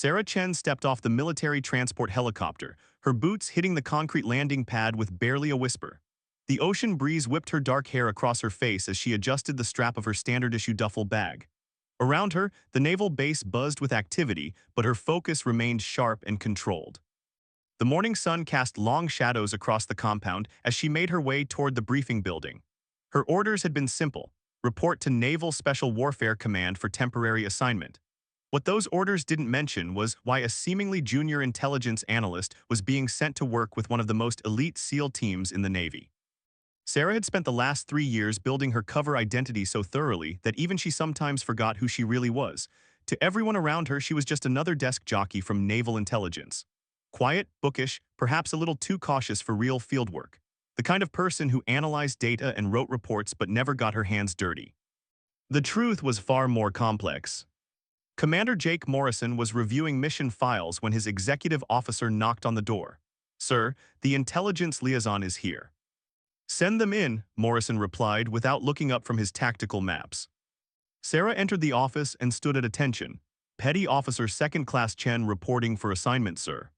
Sarah Chen stepped off the military transport helicopter, her boots hitting the concrete landing pad with barely a whisper. The ocean breeze whipped her dark hair across her face as she adjusted the strap of her standard-issue duffel bag. Around her, the naval base buzzed with activity, but her focus remained sharp and controlled. The morning sun cast long shadows across the compound as she made her way toward the briefing building. Her orders had been simple: report to Naval Special Warfare Command for temporary assignment. What those orders didn't mention was why a seemingly junior intelligence analyst was being sent to work with one of the most elite SEAL teams in the Navy. Sarah had spent the last 3 years building her cover identity so thoroughly that even she sometimes forgot who she really was. To everyone around her, she was just another desk jockey from naval intelligence. Quiet, bookish, perhaps a little too cautious for real fieldwork. The kind of person who analyzed data and wrote reports but never got her hands dirty. The truth was far more complex. Commander Jake Morrison was reviewing mission files when his executive officer knocked on the door. "Sir, the intelligence liaison is here." "Send them in," Morrison replied without looking up from his tactical maps. Sarah entered the office and stood at attention. "Petty Officer Second Class Chen reporting for assignment, sir."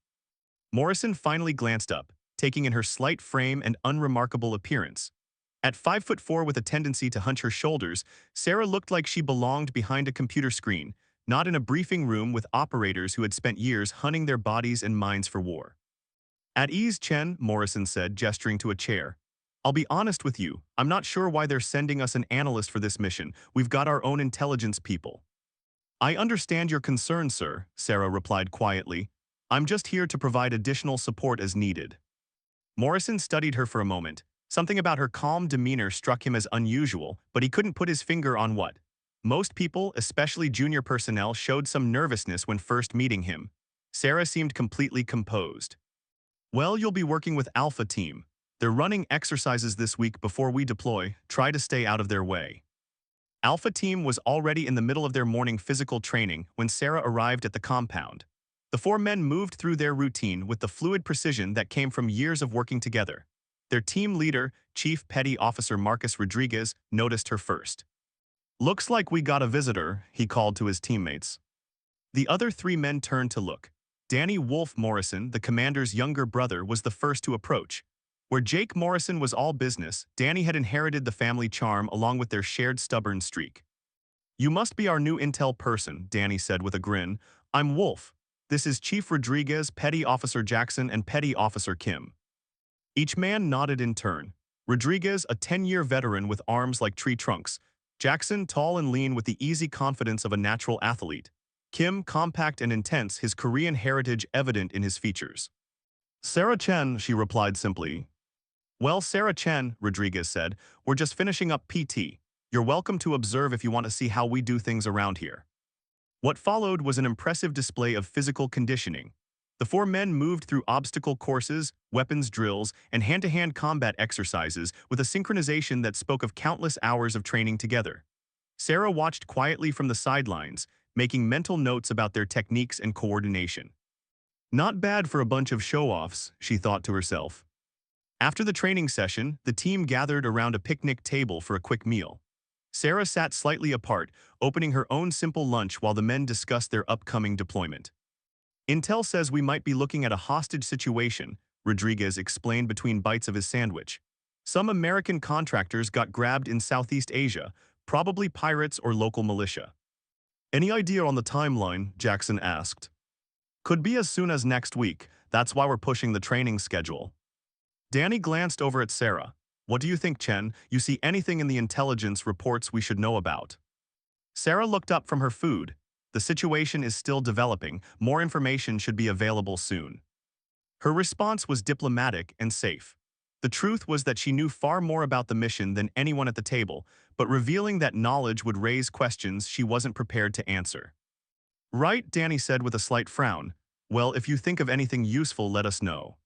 Morrison finally glanced up, taking in her slight frame and unremarkable appearance. At 5'4" with a tendency to hunch her shoulders, Sarah looked like she belonged behind a computer screen, not in a briefing room with operators who had spent years hunting their bodies and minds for war. "At ease, Chen," Morrison said, gesturing to a chair. "I'll be honest with you, I'm not sure why they're sending us an analyst for this mission. We've got our own intelligence people." "I understand your concern, sir," Sarah replied quietly. "I'm just here to provide additional support as needed." Morrison studied her for a moment. Something about her calm demeanor struck him as unusual, but he couldn't put his finger on what. Most people, especially junior personnel, showed some nervousness when first meeting him. Sarah seemed completely composed. "Well, you'll be working with Alpha Team. They're running exercises this week before we deploy. Try to stay out of their way." Alpha Team was already in the middle of their morning physical training when Sarah arrived at the compound. The four men moved through their routine with the fluid precision that came from years of working together. Their team leader, Chief Petty Officer Marcus Rodriguez, noticed her first. "Looks like we got a visitor," he called to his teammates. The other three men turned to look. Danny Wolf Morrison, the commander's younger brother, was the first to approach. Where Jake Morrison was all business, Danny had inherited the family charm along with their shared stubborn streak. "You must be our new intel person," Danny said with a grin. "I'm Wolf. This is Chief Rodriguez, Petty Officer Jackson, and Petty Officer Kim." Each man nodded in turn. Rodriguez, a 10-year veteran with arms like tree trunks. Jackson, tall and lean with the easy confidence of a natural athlete. Kim, compact and intense, his Korean heritage evident in his features. "Sarah Chen," she replied simply. "Well, Sarah Chen," Rodriguez said, "we're just finishing up PT. You're welcome to observe if you want to see how we do things around here." What followed was an impressive display of physical conditioning. The four men moved through obstacle courses, weapons drills, and hand-to-hand combat exercises with a synchronization that spoke of countless hours of training together. Sarah watched quietly from the sidelines, making mental notes about their techniques and coordination. Not bad for a bunch of show-offs, she thought to herself. After the training session, the team gathered around a picnic table for a quick meal. Sarah sat slightly apart, opening her own simple lunch while the men discussed their upcoming deployment. "Intel says we might be looking at a hostage situation," Rodriguez explained between bites of his sandwich. "Some American contractors got grabbed in Southeast Asia, probably pirates or local militia." "Any idea on the timeline?" Jackson asked. "Could be as soon as next week. That's why we're pushing the training schedule." Danny glanced over at Sarah. "What do you think, Chen? You see anything in the intelligence reports we should know about?" Sarah looked up from her food. "The situation is still developing. More information should be available soon." Her response was diplomatic and safe. The truth was that she knew far more about the mission than anyone at the table, but revealing that knowledge would raise questions she wasn't prepared to answer. "Right," Danny said with a slight frown. "Well, if you think of anything useful, let us know."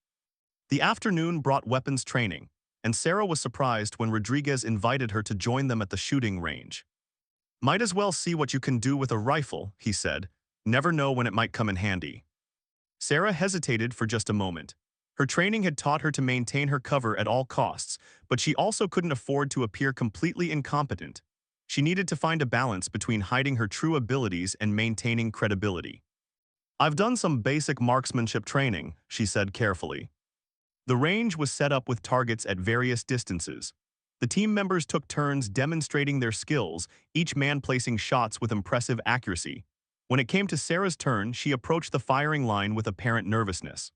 The afternoon brought weapons training, and Sarah was surprised when Rodriguez invited her to join them at the shooting range. "Might as well see what you can do with a rifle," he said. "Never know when it might come in handy." Sarah hesitated for just a moment. Her training had taught her to maintain her cover at all costs, but she also couldn't afford to appear completely incompetent. She needed to find a balance between hiding her true abilities and maintaining credibility. I've done some basic marksmanship training, she said carefully. The range was set up with targets at various distances. The team members took turns demonstrating their skills, each man placing shots with impressive accuracy. When it came to Sarah's turn, she approached the firing line with apparent nervousness.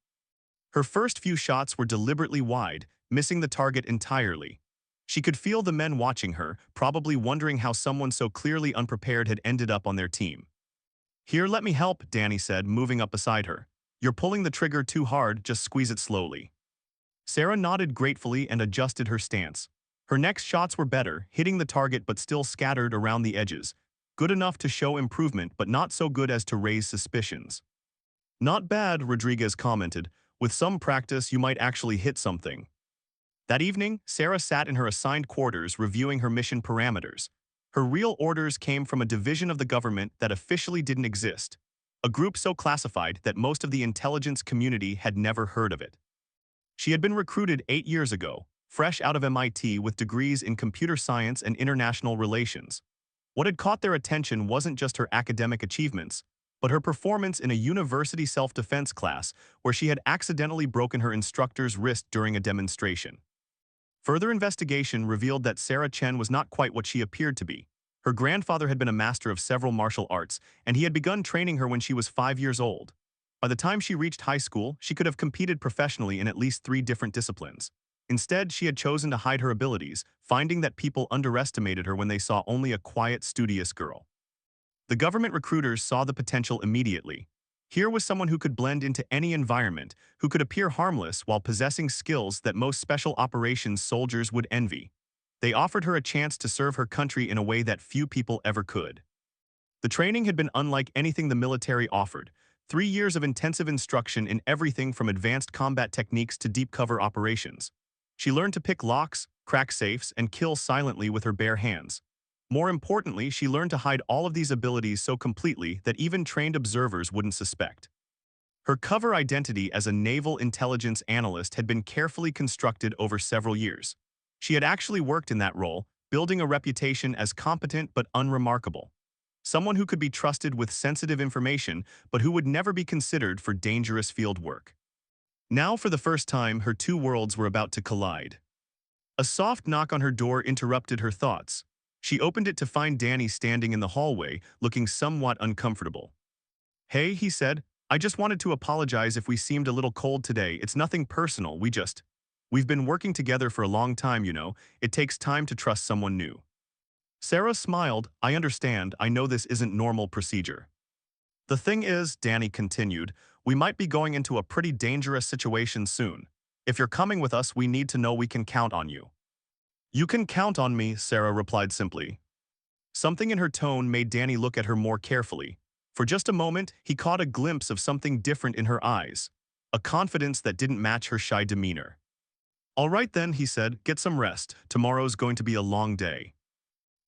Her first few shots were deliberately wide, missing the target entirely. She could feel the men watching her, probably wondering how someone so clearly unprepared had ended up on their team. Here, let me help, Danny said, moving up beside her. You're pulling the trigger too hard, just squeeze it slowly. Sarah nodded gratefully and adjusted her stance. Her next shots were better, hitting the target but still scattered around the edges. Good enough to show improvement, but not so good as to raise suspicions. Not bad, Rodriguez commented. With some practice, you might actually hit something. That evening, Sarah sat in her assigned quarters reviewing her mission parameters. Her real orders came from a division of the government that officially didn't exist, a group so classified that most of the intelligence community had never heard of it. She had been recruited 8 years ago, fresh out of MIT with degrees in computer science and international relations. What had caught their attention wasn't just her academic achievements, but her performance in a university self-defense class where she had accidentally broken her instructor's wrist during a demonstration. Further investigation revealed that Sarah Chen was not quite what she appeared to be. Her grandfather had been a master of several martial arts, and he had begun training her when she was 5 years old. By the time she reached high school, she could have competed professionally in at least 3 different disciplines. Instead, she had chosen to hide her abilities, finding that people underestimated her when they saw only a quiet, studious girl. The government recruiters saw the potential immediately. Here was someone who could blend into any environment, who could appear harmless while possessing skills that most special operations soldiers would envy. They offered her a chance to serve her country in a way that few people ever could. The training had been unlike anything the military offered. 3 years of intensive instruction in everything from advanced combat techniques to deep cover operations. She learned to pick locks, crack safes, and kill silently with her bare hands. More importantly, she learned to hide all of these abilities so completely that even trained observers wouldn't suspect. Her cover identity as a naval intelligence analyst had been carefully constructed over several years. She had actually worked in that role, building a reputation as competent but unremarkable. Someone who could be trusted with sensitive information, but who would never be considered for dangerous field work. Now, for the first time, her two worlds were about to collide. A soft knock on her door interrupted her thoughts. She opened it to find Danny standing in the hallway, looking somewhat uncomfortable. "Hey," he said, "I just wanted to apologize if we seemed a little cold today. It's nothing personal, we've been working together for a long time, you know. It takes time to trust someone new." Sarah smiled. "I understand. I know this isn't normal procedure." "The thing is," Danny continued, "we might be going into a pretty dangerous situation soon. If you're coming with us, we need to know we can count on you." "You can count on me," Sarah replied simply. Something in her tone made Danny look at her more carefully. For just a moment, he caught a glimpse of something different in her eyes, a confidence that didn't match her shy demeanor. "All right then," he said, "get some rest. Tomorrow's going to be a long day."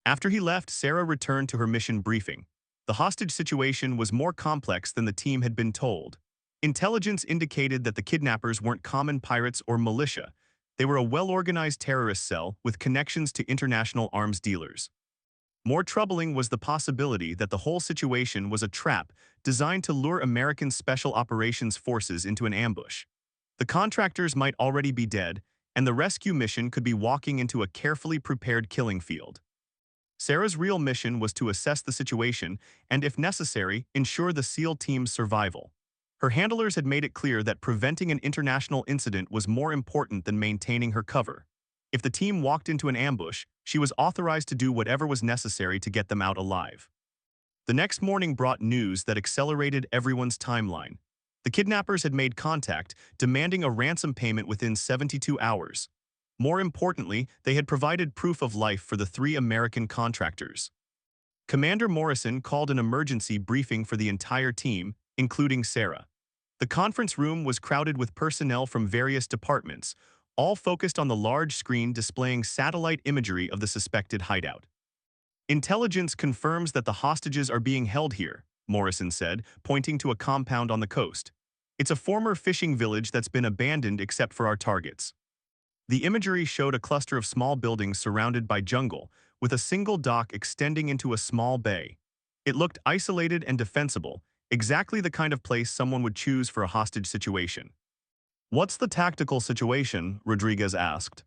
After he left, Sarah returned to her mission briefing. The hostage situation was more complex than the team had been told. Intelligence indicated that the kidnappers weren't common pirates or militia. They were a well-organized terrorist cell with connections to international arms dealers. More troubling was the possibility that the whole situation was a trap designed to lure American Special Operations Forces into an ambush. The contractors might already be dead, and the rescue mission could be walking into a carefully prepared killing field. Sarah's real mission was to assess the situation and, if necessary, ensure the SEAL team's survival. Her handlers had made it clear that preventing an international incident was more important than maintaining her cover. If the team walked into an ambush, she was authorized to do whatever was necessary to get them out alive. The next morning brought news that accelerated everyone's timeline. The kidnappers had made contact, demanding a ransom payment within 72 hours. More importantly, they had provided proof of life for the 3 American contractors. Commander Morrison called an emergency briefing for the entire team, including Sarah. The conference room was crowded with personnel from various departments, all focused on the large screen displaying satellite imagery of the suspected hideout. "Intelligence confirms that the hostages are being held here," Morrison said, pointing to a compound on the coast. "It's a former fishing village that's been abandoned except for our targets." The imagery showed a cluster of small buildings surrounded by jungle, with a single dock extending into a small bay. It looked isolated and defensible, Exactly the kind of place someone would choose for a hostage situation. What's the tactical situation? Rodriguez asked.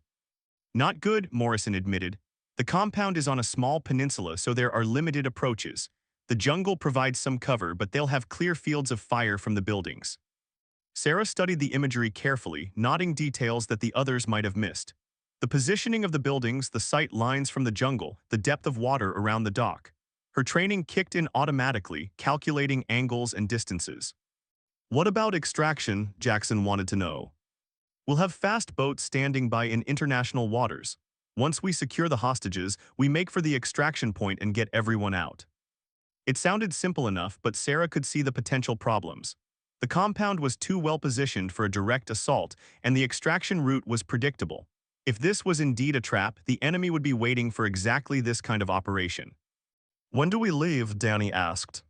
Not good, Morrison admitted. The compound is on a small peninsula, so there are limited approaches. The jungle provides some cover, but they'll have clear fields of fire from the buildings. Sarah studied the imagery carefully, noting details that the others might have missed. The positioning of the buildings, the sight lines from the jungle, the depth of water around the dock. Her training kicked in automatically, calculating angles and distances. What about extraction? Jackson wanted to know. We'll have fast boats standing by in international waters. Once we secure the hostages, we make for the extraction point and get everyone out. It sounded simple enough, but Sarah could see the potential problems. The compound was too well positioned for a direct assault, and the extraction route was predictable. If this was indeed a trap, the enemy would be waiting for exactly this kind of operation. When do we leave? Danny asked.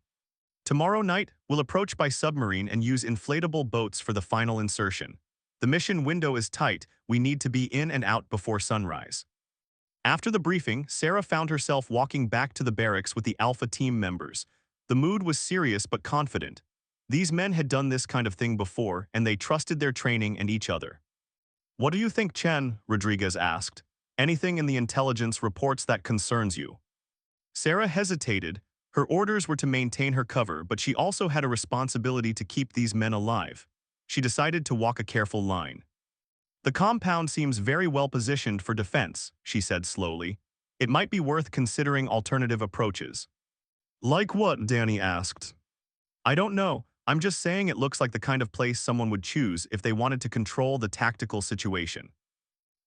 Tomorrow night, we'll approach by submarine and use inflatable boats for the final insertion. The mission window is tight, we need to be in and out before sunrise. After the briefing, Sarah found herself walking back to the barracks with the Alpha team members. The mood was serious but confident. These men had done this kind of thing before, and they trusted their training and each other. What do you think, Chen? Rodriguez asked. Anything in the intelligence reports that concerns you? Sarah hesitated. Her orders were to maintain her cover, but she also had a responsibility to keep these men alive. She decided to walk a careful line. The compound seems very well positioned for defense, she said slowly. It might be worth considering alternative approaches. Like what? Danny asked. I don't know. I'm just saying it looks like the kind of place someone would choose if they wanted to control the tactical situation.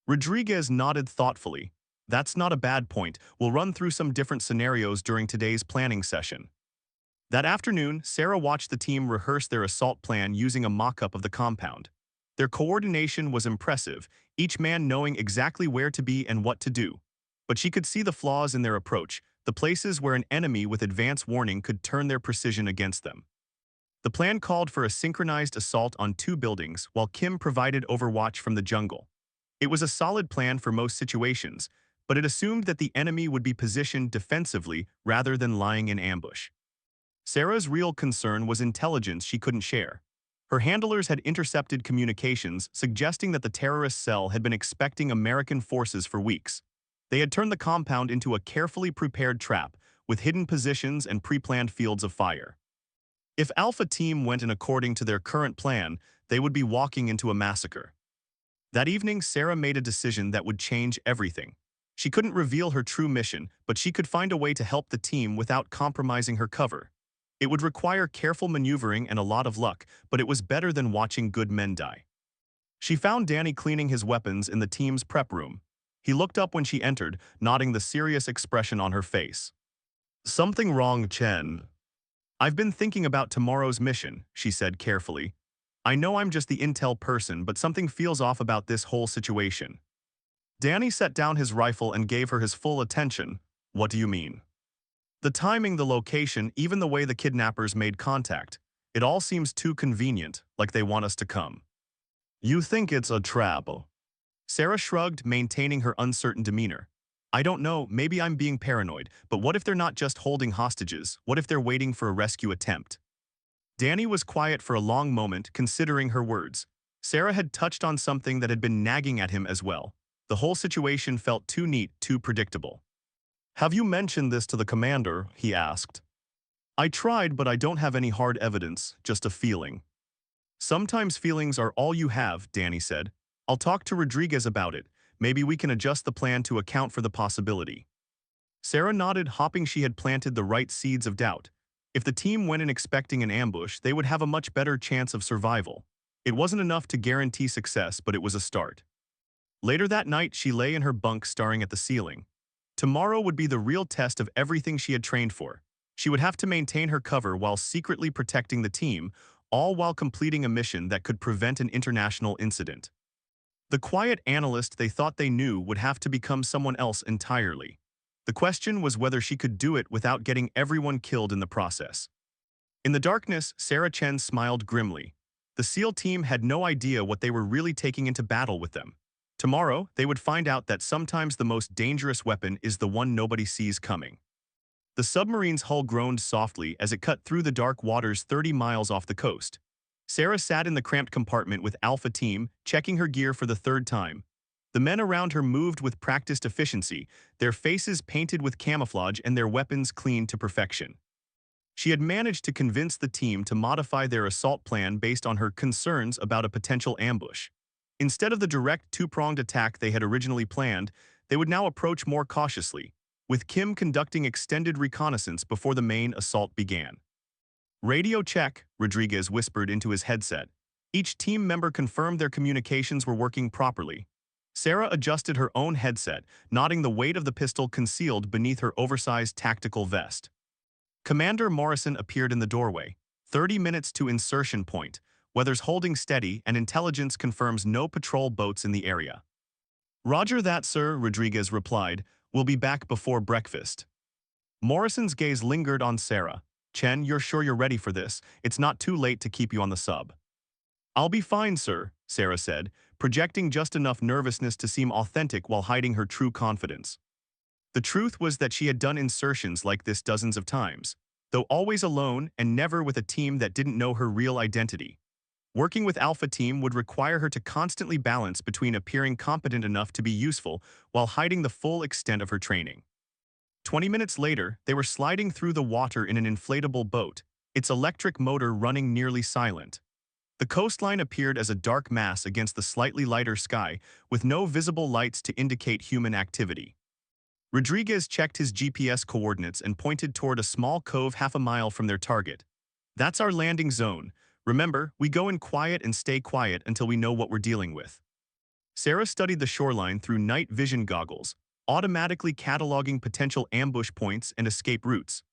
Rodriguez nodded thoughtfully. That's not a bad point. We'll run through some different scenarios during today's planning session. That afternoon, Sarah watched the team rehearse their assault plan using a mock-up of the compound. Their coordination was impressive, each man knowing exactly where to be and what to do. But she could see the flaws in their approach, the places where an enemy with advance warning could turn their precision against them. The plan called for a synchronized assault on 2 buildings, while Kim provided overwatch from the jungle. It was a solid plan for most situations, but it assumed that the enemy would be positioned defensively rather than lying in ambush. Sarah's real concern was intelligence she couldn't share. Her handlers had intercepted communications suggesting that the terrorist cell had been expecting American forces for weeks. They had turned the compound into a carefully prepared trap with hidden positions and pre-planned fields of fire. If Alpha Team went in according to their current plan, they would be walking into a massacre. That evening, Sarah made a decision that would change everything. She couldn't reveal her true mission, but she could find a way to help the team without compromising her cover. It would require careful maneuvering and a lot of luck, but it was better than watching good men die. She found Danny cleaning his weapons in the team's prep room. He looked up when she entered, nodding the serious expression on her face. Something wrong, Chen? I've been thinking about tomorrow's mission, she said carefully. I know I'm just the intel person, but something feels off about this whole situation. Danny set down his rifle and gave her his full attention. What do you mean? The timing, the location, even the way the kidnappers made contact. It all seems too convenient, like they want us to come. You think it's a trap? Sarah shrugged, maintaining her uncertain demeanor. I don't know, maybe I'm being paranoid, but what if they're not just holding hostages? What if they're waiting for a rescue attempt? Danny was quiet for a long moment, considering her words. Sarah had touched on something that had been nagging at him as well. The whole situation felt too neat, too predictable. Have you mentioned this to the commander? He asked. I tried, but I don't have any hard evidence, just a feeling. Sometimes feelings are all you have, Danny said. I'll talk to Rodriguez about it. Maybe we can adjust the plan to account for the possibility. Sarah nodded, hoping she had planted the right seeds of doubt. If the team went in expecting an ambush, they would have a much better chance of survival. It wasn't enough to guarantee success, but it was a start. Later that night, she lay in her bunk staring at the ceiling. Tomorrow would be the real test of everything she had trained for. She would have to maintain her cover while secretly protecting the team, all while completing a mission that could prevent an international incident. The quiet analyst they thought they knew would have to become someone else entirely. The question was whether she could do it without getting everyone killed in the process. In the darkness, Sarah Chen smiled grimly. The SEAL team had no idea what they were really taking into battle with them. Tomorrow, they would find out that sometimes the most dangerous weapon is the one nobody sees coming. The submarine's hull groaned softly as it cut through the dark waters 30 miles off the coast. Sarah sat in the cramped compartment with Alpha Team, checking her gear for the third time. The men around her moved with practiced efficiency, their faces painted with camouflage and their weapons cleaned to perfection. She had managed to convince the team to modify their assault plan based on her concerns about a potential ambush. Instead of the direct two-pronged attack they had originally planned, they would now approach more cautiously, with Kim conducting extended reconnaissance before the main assault began. "Radio check," Rodriguez whispered into his headset. Each team member confirmed their communications were working properly. Sarah adjusted her own headset, nodding the weight of the pistol concealed beneath her oversized tactical vest. Commander Morrison appeared in the doorway. 30 minutes to insertion point. Weather's holding steady and intelligence confirms no patrol boats in the area. "Roger that, sir," Rodriguez replied. "We'll be back before breakfast." Morrison's gaze lingered on Sarah. "Chen, you're sure you're ready for this? It's not too late to keep you on the sub." "I'll be fine, sir," Sarah said, projecting just enough nervousness to seem authentic while hiding her true confidence. The truth was that she had done insertions like this dozens of times, though always alone and never with a team that didn't know her real identity. Working with Alpha Team would require her to constantly balance between appearing competent enough to be useful while hiding the full extent of her training. 20 minutes later, they were sliding through the water in an inflatable boat, its electric motor running nearly silent. The coastline appeared as a dark mass against the slightly lighter sky, with no visible lights to indicate human activity. Rodriguez checked his GPS coordinates and pointed toward a small cove half a mile from their target. "That's our landing zone. Remember, we go in quiet and stay quiet until we know what we're dealing with." Sarah studied the shoreline through night vision goggles, automatically cataloging potential ambush points and escape routes.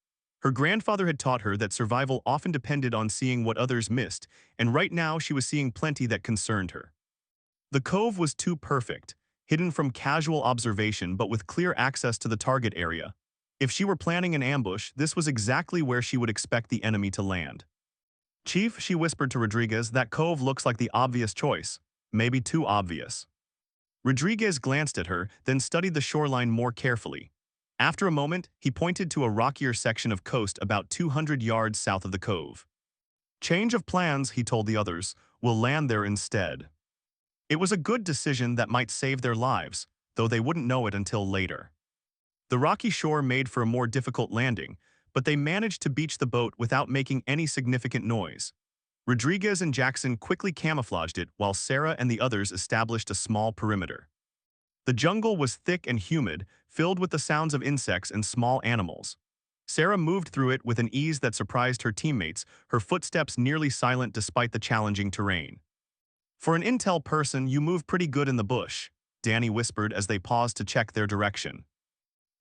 Her grandfather had taught her that survival often depended on seeing what others missed, and right now she was seeing plenty that concerned her. The cove was too perfect, hidden from casual observation but with clear access to the target area. If she were planning an ambush, this was exactly where she would expect the enemy to land. "Chief," she whispered to Rodriguez, "that cove looks like the obvious choice. Maybe too obvious." Rodriguez glanced at her, then studied the shoreline more carefully. After a moment, he pointed to a rockier section of coast about 200 yards south of the cove. "Change of plans," he told the others. "We'll land there instead." It was a good decision that might save their lives, though they wouldn't know it until later. The rocky shore made for a more difficult landing, but they managed to beach the boat without making any significant noise. Rodriguez and Jackson quickly camouflaged it while Sarah and the others established a small perimeter. The jungle was thick and humid, filled with the sounds of insects and small animals. Sarah moved through it with an ease that surprised her teammates, her footsteps nearly silent despite the challenging terrain. "For an intel person, you move pretty good in the bush," Danny whispered as they paused to check their direction.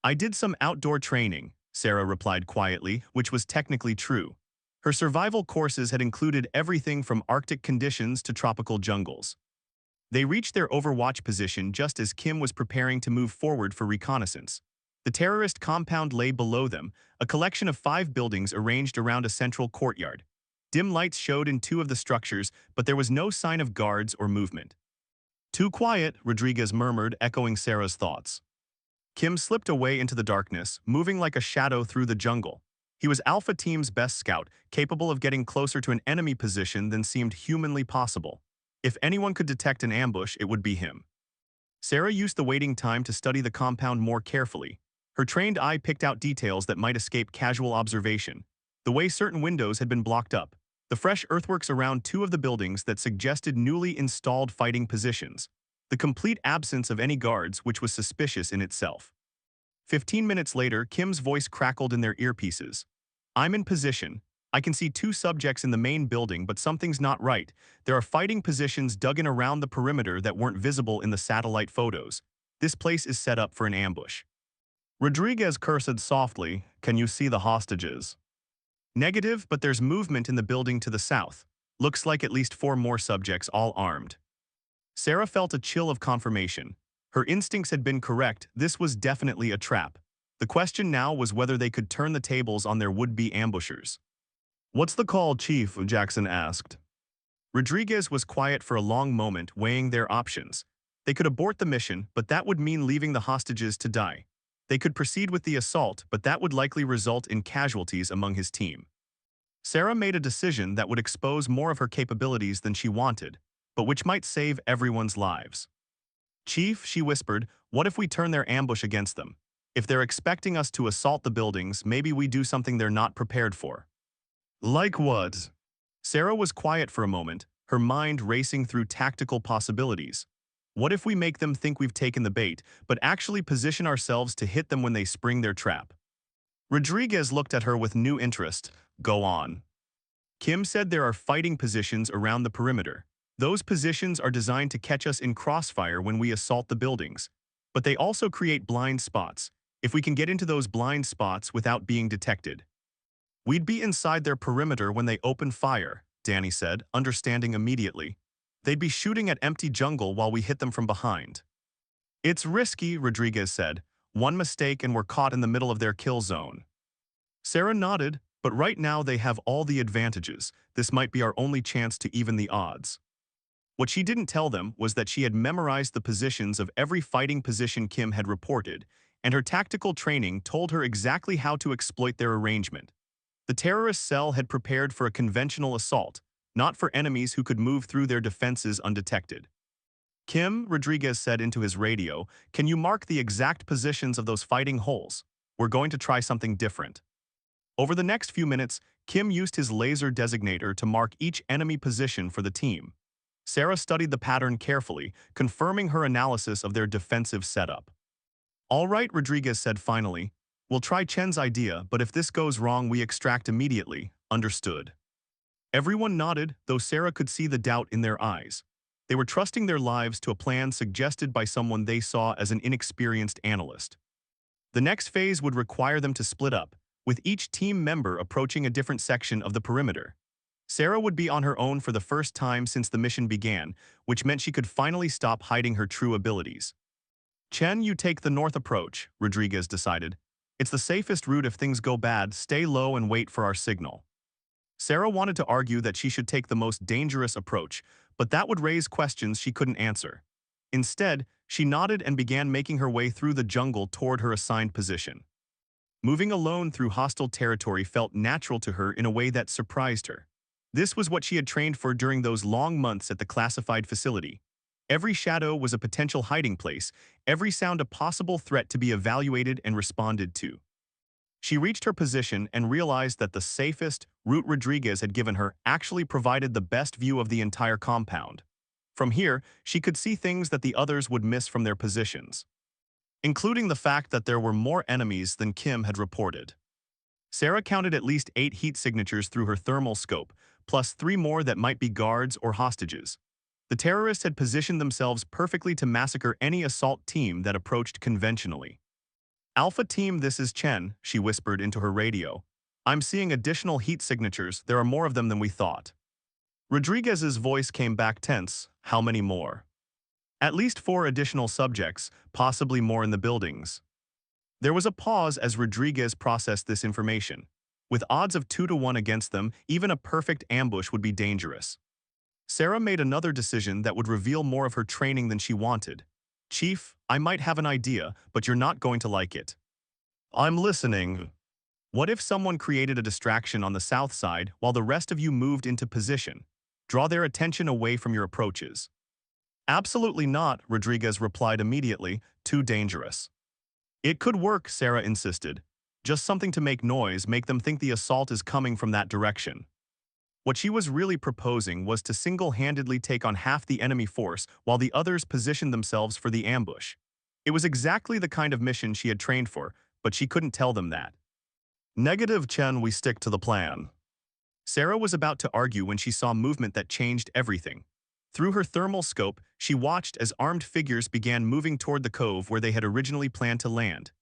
"I did some outdoor training," Sarah replied quietly, which was technically true. Her survival courses had included everything from Arctic conditions to tropical jungles. They reached their overwatch position just as Kim was preparing to move forward for reconnaissance. The terrorist compound lay below them, a collection of 5 buildings arranged around a central courtyard. Dim lights showed in 2 of the structures, but there was no sign of guards or movement. "Too quiet," Rodriguez murmured, echoing Sarah's thoughts. Kim slipped away into the darkness, moving like a shadow through the jungle. He was Alpha Team's best scout, capable of getting closer to an enemy position than seemed humanly possible. If anyone could detect an ambush, it would be him. Sarah used the waiting time to study the compound more carefully. Her trained eye picked out details that might escape casual observation. The way certain windows had been blocked up, the fresh earthworks around 2 of the buildings that suggested newly installed fighting positions, the complete absence of any guards, which was suspicious in itself. 15 minutes later, Kim's voice crackled in their earpieces. "I'm in position. I can see 2 subjects in the main building, but something's not right. There are fighting positions dug in around the perimeter that weren't visible in the satellite photos. This place is set up for an ambush." Rodriguez cursed softly, "Can you see the hostages?" "Negative, but there's movement in the building to the south. Looks like at least 4 more subjects, all armed." Sarah felt a chill of confirmation. Her instincts had been correct. This was definitely a trap. The question now was whether they could turn the tables on their would-be ambushers. "What's the call, Chief?" Jackson asked. Rodriguez was quiet for a long moment, weighing their options. They could abort the mission, but that would mean leaving the hostages to die. They could proceed with the assault, but that would likely result in casualties among his team. Sarah made a decision that would expose more of her capabilities than she wanted, but which might save everyone's lives. "Chief," she whispered, "what if we turn their ambush against them? If they're expecting us to assault the buildings, maybe we do something they're not prepared for." "Like what?" Sarah was quiet for a moment, her mind racing through tactical possibilities. What if we make them think we've taken the bait, but actually position ourselves to hit them when they spring their trap? Rodriguez looked at her with new interest. "Go on." Kim said there are fighting positions around the perimeter. Those positions are designed to catch us in crossfire when we assault the buildings. But they also create blind spots, if we can get into those blind spots without being detected. "We'd be inside their perimeter when they open fire," Danny said, understanding immediately. "They'd be shooting at empty jungle while we hit them from behind." "It's risky," Rodriguez said. "One mistake and we're caught in the middle of their kill zone." Sarah nodded, but right now they have all the advantages. This might be our only chance to even the odds. What she didn't tell them was that she had memorized the positions of every fighting position Kim had reported, and her tactical training told her exactly how to exploit their arrangement. The terrorist cell had prepared for a conventional assault, not for enemies who could move through their defenses undetected. "Kim," Rodriguez said into his radio, "can you mark the exact positions of those fighting holes? We're going to try something different." Over the next few minutes, Kim used his laser designator to mark each enemy position for the team. Sarah studied the pattern carefully, confirming her analysis of their defensive setup. "All right," Rodriguez said finally. "We'll try Chen's idea, but if this goes wrong we extract immediately. Understood?" Everyone nodded, though Sarah could see the doubt in their eyes. They were trusting their lives to a plan suggested by someone they saw as an inexperienced analyst. The next phase would require them to split up, with each team member approaching a different section of the perimeter. Sarah would be on her own for the first time since the mission began, which meant she could finally stop hiding her true abilities. "Chen, you take the north approach," Rodriguez decided. "It's the safest route if things go bad. Stay low and wait for our signal." Sarah wanted to argue that she should take the most dangerous approach, but that would raise questions she couldn't answer. Instead, she nodded and began making her way through the jungle toward her assigned position. Moving alone through hostile territory felt natural to her in a way that surprised her. This was what she had trained for during those long months at the classified facility. Every shadow was a potential hiding place, every sound a possible threat to be evaluated and responded to. She reached her position and realized that the safest route Rodriguez had given her actually provided the best view of the entire compound. From here, she could see things that the others would miss from their positions, including the fact that there were more enemies than Kim had reported. Sarah counted at least 8 heat signatures through her thermal scope, plus 3 more that might be guards or hostages. The terrorists had positioned themselves perfectly to massacre any assault team that approached conventionally. "Alpha Team, this is Chen," she whispered into her radio. "I'm seeing additional heat signatures. There are more of them than we thought." Rodriguez's voice came back tense. "How many more?" "At least 4 additional subjects, possibly more in the buildings." There was a pause as Rodriguez processed this information. With odds of 2 to 1 against them, even a perfect ambush would be dangerous. Sarah made another decision that would reveal more of her training than she wanted. "Chief, I might have an idea, but you're not going to like it." "I'm listening." "What if someone created a distraction on the south side while the rest of you moved into position? Draw their attention away from your approaches." "Absolutely not," Rodriguez replied immediately. "Too dangerous." "It could work," Sarah insisted. "Just something to make noise, make them think the assault is coming from that direction." What she was really proposing was to single-handedly take on half the enemy force while the others positioned themselves for the ambush. It was exactly the kind of mission she had trained for, but she couldn't tell them that. "Negative, Chen, we stick to the plan." Sarah was about to argue when she saw movement that changed everything. Through her thermal scope, she watched as armed figures began moving toward the cove where they had originally planned to land.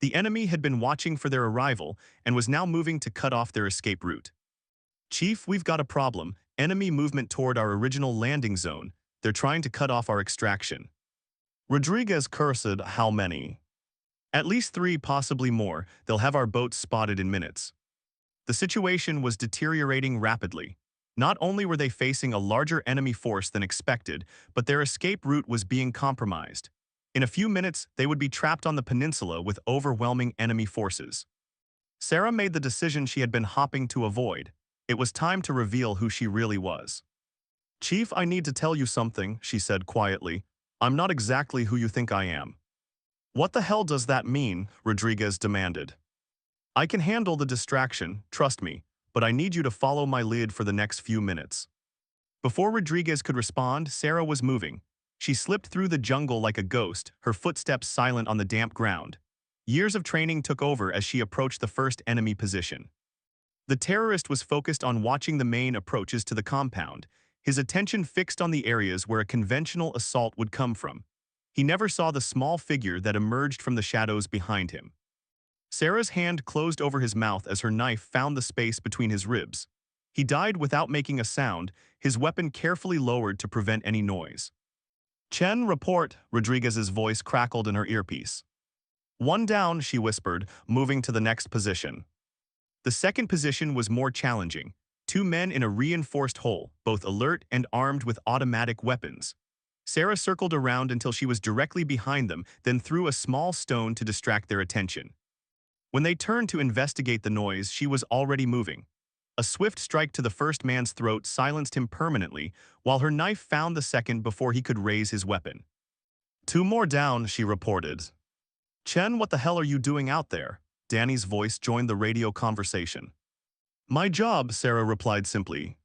The enemy had been watching for their arrival and was now moving to cut off their escape route. "Chief, we've got a problem. Enemy movement toward our original landing zone. They're trying to cut off our extraction." Rodriguez cursed. "How many?" "At least 3, possibly more. They'll have our boats spotted in minutes." The situation was deteriorating rapidly. Not only were they facing a larger enemy force than expected, but their escape route was being compromised. In a few minutes, they would be trapped on the peninsula with overwhelming enemy forces. Sarah made the decision she had been hoping to avoid. It was time to reveal who she really was. "Chief, I need to tell you something," she said quietly. "I'm not exactly who you think I am." "What the hell does that mean?" Rodriguez demanded. "I can handle the distraction, trust me, but I need you to follow my lead for the next few minutes." Before Rodriguez could respond, Sarah was moving. She slipped through the jungle like a ghost, her footsteps silent on the damp ground. Years of training took over as she approached the first enemy position. The terrorist was focused on watching the main approaches to the compound, his attention fixed on the areas where a conventional assault would come from. He never saw the small figure that emerged from the shadows behind him. Sarah's hand closed over his mouth as her knife found the space between his ribs. He died without making a sound, his weapon carefully lowered to prevent any noise. "Chen, report," Rodriguez's voice crackled in her earpiece. "One down," she whispered, moving to the next position. The second position was more challenging. Two men in a reinforced hole, both alert and armed with automatic weapons. Sarah circled around until she was directly behind them, then threw a small stone to distract their attention. When they turned to investigate the noise, she was already moving. A swift strike to the first man's throat silenced him permanently, while her knife found the second before he could raise his weapon. "Two more down," she reported. "Chen, what the hell are you doing out there?" Danny's voice joined the radio conversation. "My job," Sarah replied simply.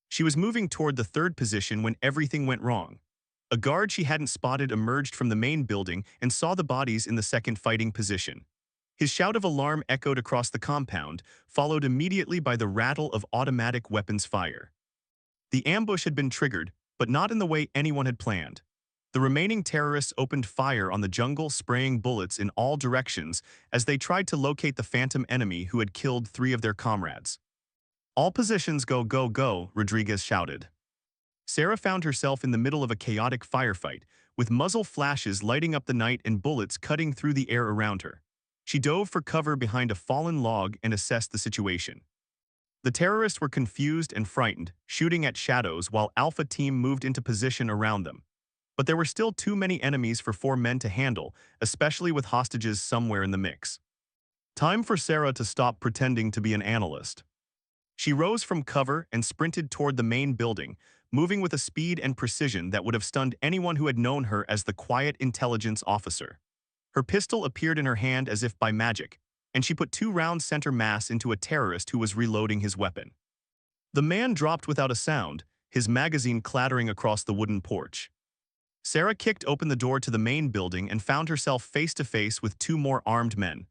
She was moving toward the third position when everything went wrong. A guard she hadn't spotted emerged from the main building and saw the bodies in the second fighting position. His shout of alarm echoed across the compound, followed immediately by the rattle of automatic weapons fire. The ambush had been triggered, but not in the way anyone had planned. The remaining terrorists opened fire on the jungle, spraying bullets in all directions as they tried to locate the phantom enemy who had killed 3 of their comrades. "All positions go, go, go," Rodriguez shouted. Sarah found herself in the middle of a chaotic firefight, with muzzle flashes lighting up the night and bullets cutting through the air around her. She dove for cover behind a fallen log and assessed the situation. The terrorists were confused and frightened, shooting at shadows while Alpha Team moved into position around them. But there were still too many enemies for 4 men to handle, especially with hostages somewhere in the mix. Time for Sarah to stop pretending to be an analyst. She rose from cover and sprinted toward the main building, moving with a speed and precision that would have stunned anyone who had known her as the quiet intelligence officer. Her pistol appeared in her hand as if by magic, and she put 2 rounds center mass into a terrorist who was reloading his weapon. The man dropped without a sound, his magazine clattering across the wooden porch. Sarah kicked open the door to the main building and found herself face to face with 2 more armed men.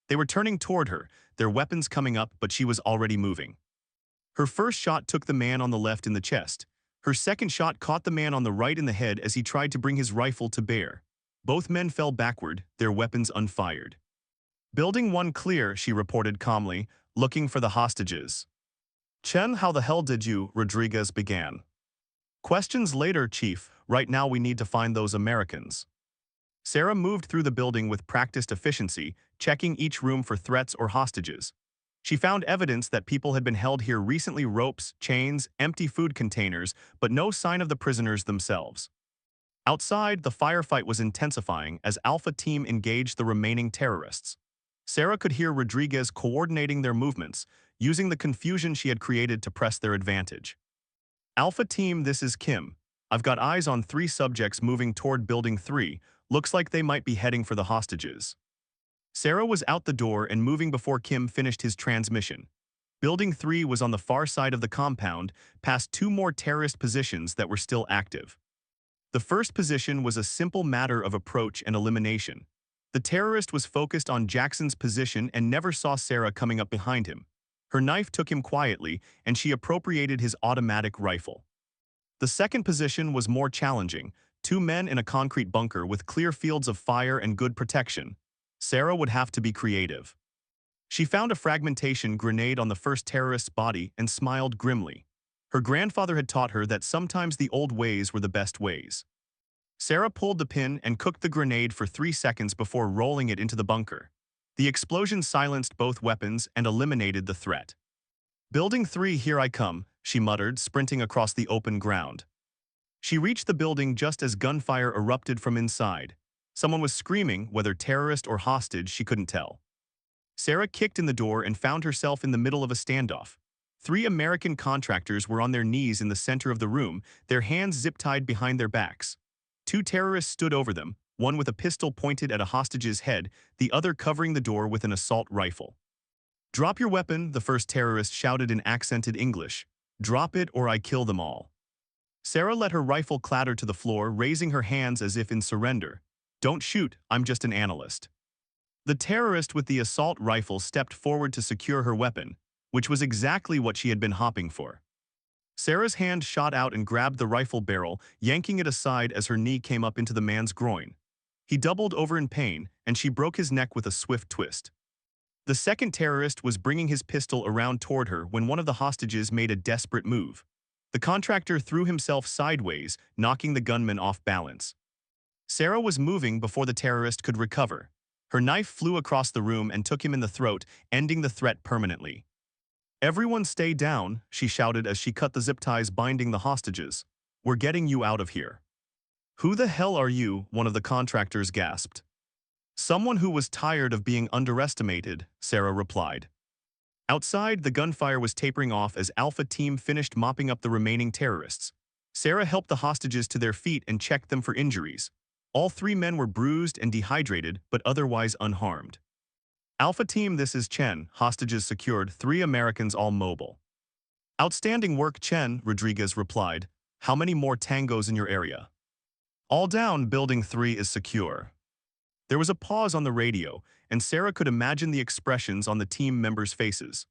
They were turning toward her, their weapons coming up, but she was already moving. Her first shot took the man on the left in the chest. Her second shot caught the man on the right in the head as he tried to bring his rifle to bear. Both men fell backward, their weapons unfired. "Building 1 clear," she reported calmly, looking for the hostages. "Chen, how the hell did you?" Rodriguez began. "Questions later, Chief. Right now we need to find those Americans." Sarah moved through the building with practiced efficiency, checking each room for threats or hostages. She found evidence that people had been held here recently: ropes, chains, empty food containers, but no sign of the prisoners themselves. Outside, the firefight was intensifying as Alpha Team engaged the remaining terrorists. Sarah could hear Rodriguez coordinating their movements, using the confusion she had created to press their advantage. "Alpha Team, this is Kim. I've got eyes on 3 subjects moving toward Building 3. Looks like they might be heading for the hostages." Sarah was out the door and moving before Kim finished his transmission. Building 3 was on the far side of the compound, past 2 more terrorist positions that were still active. The first position was a simple matter of approach and elimination. The terrorist was focused on Jackson's position and never saw Sarah coming up behind him. Her knife took him quietly, and she appropriated his automatic rifle. The second position was more challenging: 2 men in a concrete bunker with clear fields of fire and good protection. Sarah would have to be creative. She found a fragmentation grenade on the first terrorist's body and smiled grimly. Her grandfather had taught her that sometimes the old ways were the best ways. Sarah pulled the pin and cooked the grenade for 3 seconds before rolling it into the bunker. The explosion silenced both weapons and eliminated the threat. "Building 3, here I come," she muttered, sprinting across the open ground. She reached the building just as gunfire erupted from inside. Someone was screaming, whether terrorist or hostage, she couldn't tell. Sarah kicked in the door and found herself in the middle of a standoff. Three American contractors were on their knees in the center of the room, their hands zip-tied behind their backs. Two terrorists stood over them, one with a pistol pointed at a hostage's head, the other covering the door with an assault rifle. "Drop your weapon," the first terrorist shouted in accented English. "Drop it or I kill them all." Sarah let her rifle clatter to the floor, raising her hands as if in surrender. "Don't shoot, I'm just an analyst." The terrorist with the assault rifle stepped forward to secure her weapon, which was exactly what she had been hoping for. Sarah's hand shot out and grabbed the rifle barrel, yanking it aside as her knee came up into the man's groin. He doubled over in pain, and she broke his neck with a swift twist. The second terrorist was bringing his pistol around toward her when one of the hostages made a desperate move. The contractor threw himself sideways, knocking the gunman off balance. Sarah was moving before the terrorist could recover. Her knife flew across the room and took him in the throat, ending the threat permanently. "Everyone stay down," she shouted as she cut the zip ties binding the hostages. "We're getting you out of here." "Who the hell are you?" one of the contractors gasped. "Someone who was tired of being underestimated," Sarah replied. Outside, the gunfire was tapering off as Alpha Team finished mopping up the remaining terrorists. Sarah helped the hostages to their feet and checked them for injuries. All three men were bruised and dehydrated, but otherwise unharmed. "Alpha Team, this is Chen," hostages secured, 3 Americans all mobile. "Outstanding work, Chen," Rodriguez replied. "How many more tangos in your area?" "All down, building 3 is secure." There was a pause on the radio, and Sarah could imagine the expressions on the team members' faces.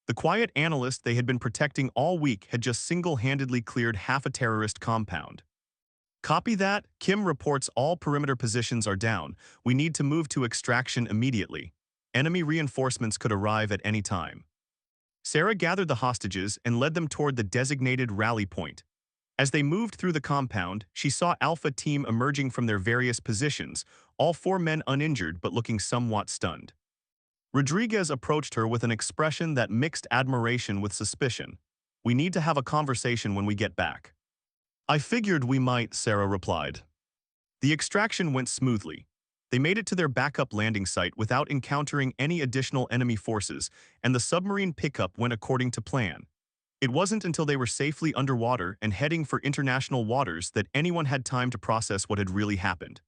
The quiet analyst they had been protecting all week had just single-handedly cleared half a terrorist compound. "Copy that. Kim reports all perimeter positions are down. We need to move to extraction immediately. Enemy reinforcements could arrive at any time." Sarah gathered the hostages and led them toward the designated rally point. As they moved through the compound, she saw Alpha Team emerging from their various positions, all 4 men uninjured but looking somewhat stunned. Rodriguez approached her with an expression that mixed admiration with suspicion. "We need to have a conversation when we get back." "I figured we might," Sarah replied. The extraction went smoothly. They made it to their backup landing site without encountering any additional enemy forces, and the submarine pickup went according to plan. It wasn't until they were safely underwater and heading for international waters that anyone had time to process what had really happened.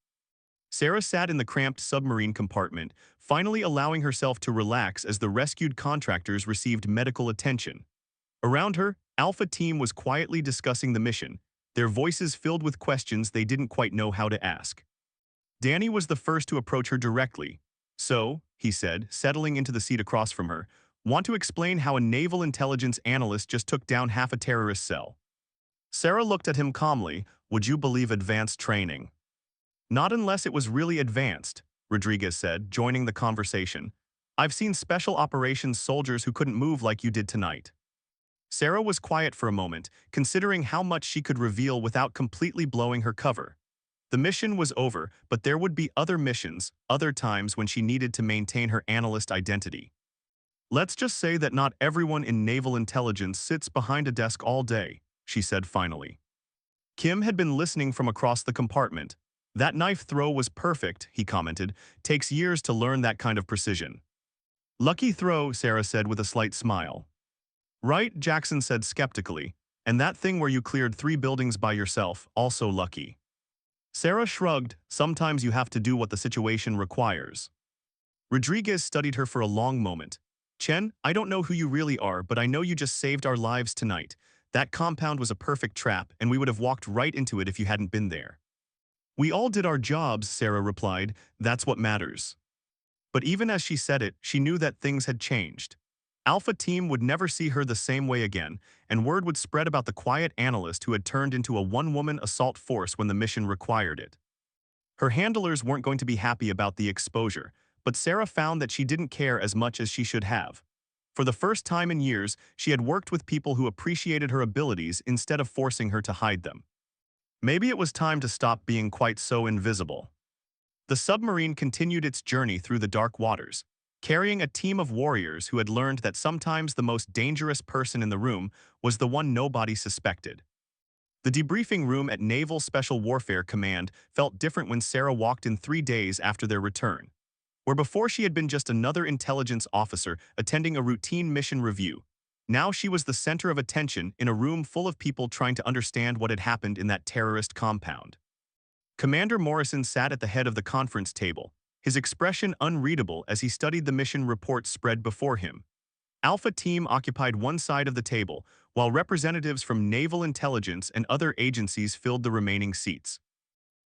Sarah sat in the cramped submarine compartment, finally allowing herself to relax as the rescued contractors received medical attention. Around her, Alpha Team was quietly discussing the mission, their voices filled with questions they didn't quite know how to ask. Danny was the first to approach her directly. "So," he said, settling into the seat across from her, "want to explain how a naval intelligence analyst just took down half a terrorist cell?" Sarah looked at him calmly. "Would you believe advanced training?" "Not unless it was really advanced," Rodriguez said, joining the conversation. "I've seen special operations soldiers who couldn't move like you did tonight." Sarah was quiet for a moment, considering how much she could reveal without completely blowing her cover. The mission was over, but there would be other missions, other times when she needed to maintain her analyst identity. "Let's just say that not everyone in naval intelligence sits behind a desk all day," she said finally. Kim had been listening from across the compartment. "That knife throw was perfect," he commented. "Takes years to learn that kind of precision." "Lucky throw," Sarah said with a slight smile. "Right," Jackson said skeptically. "And that thing where you cleared 3 buildings by yourself, also lucky." Sarah shrugged. "Sometimes you have to do what the situation requires." Rodriguez studied her for a long moment. "Chen, I don't know who you really are, but I know you just saved our lives tonight. That compound was a perfect trap, and we would have walked right into it if you hadn't been there." "We all did our jobs," Sarah replied. "That's what matters." But even as she said it, she knew that things had changed. Alpha Team would never see her the same way again, and word would spread about the quiet analyst who had turned into a one-woman assault force when the mission required it. Her handlers weren't going to be happy about the exposure, but Sarah found that she didn't care as much as she should have. For the first time in years, she had worked with people who appreciated her abilities instead of forcing her to hide them. Maybe it was time to stop being quite so invisible. The submarine continued its journey through the dark waters, carrying a team of warriors who had learned that sometimes the most dangerous person in the room was the one nobody suspected. The debriefing room at Naval Special Warfare Command felt different when Sarah walked in 3 days after their return. Where before she had been just another intelligence officer attending a routine mission review, now she was the center of attention in a room full of people trying to understand what had happened in that terrorist compound. Commander Morrison sat at the head of the conference table, his expression unreadable as he studied the mission report spread before him. Alpha Team occupied one side of the table, while representatives from naval intelligence and other agencies filled the remaining seats.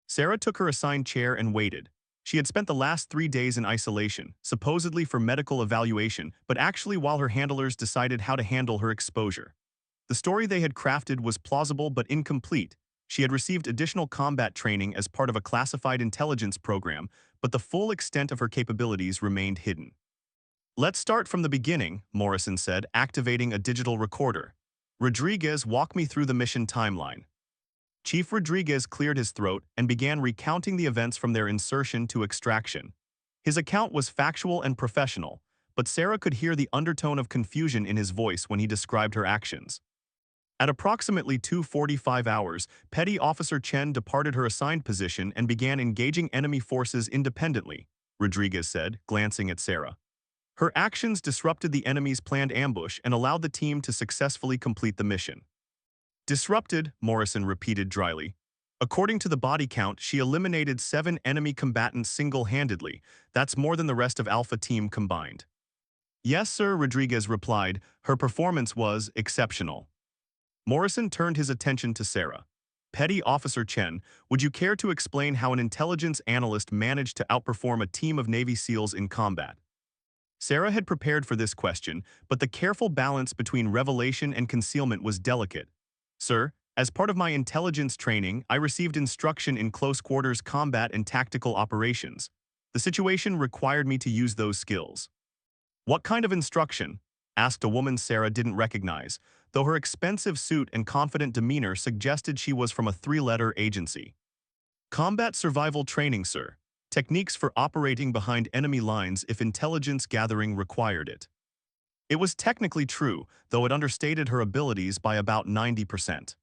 Sarah took her assigned chair and waited. She had spent the last 3 days in isolation, supposedly for medical evaluation, but actually while her handlers decided how to handle her exposure. The story they had crafted was plausible but incomplete. She had received additional combat training as part of a classified intelligence program, but the full extent of her capabilities remained hidden. "Let's start from the beginning," Morrison said, activating a digital recorder. "Rodriguez, walk me through the mission timeline." Chief Rodriguez cleared his throat and began recounting the events from their insertion to extraction. His account was factual and professional, but Sarah could hear the undertone of confusion in his voice when he described her actions. At approximately 2:45 hours, Petty Officer Chen departed her assigned position and began engaging enemy forces independently, Rodriguez said, glancing at Sarah. Her actions disrupted the enemy's planned ambush and allowed the team to successfully complete the mission. "Disrupted," Morrison repeated dryly. "According to the body count, she eliminated 7 enemy combatants single-handedly. That's more than the rest of Alpha Team combined." "Yes, sir," Rodriguez replied. "Her performance was exceptional." Morrison turned his attention to Sarah. "Petty Officer Chen, would you care to explain how an intelligence analyst managed to outperform a team of Navy SEALs in combat?" Sarah had prepared for this question, but the careful balance between revelation and concealment was delicate. "Sir, as part of my intelligence training, I received instruction in close-quarters combat and tactical operations. The situation required me to use those skills." "What kind of instruction?" asked a woman Sarah didn't recognize, though her expensive suit and confident demeanor suggested she was from a 3-letter agency. "Combat survival training, sir. Techniques for operating behind enemy lines if intelligence gathering required it." It was technically true, though it understated her abilities by about 90%.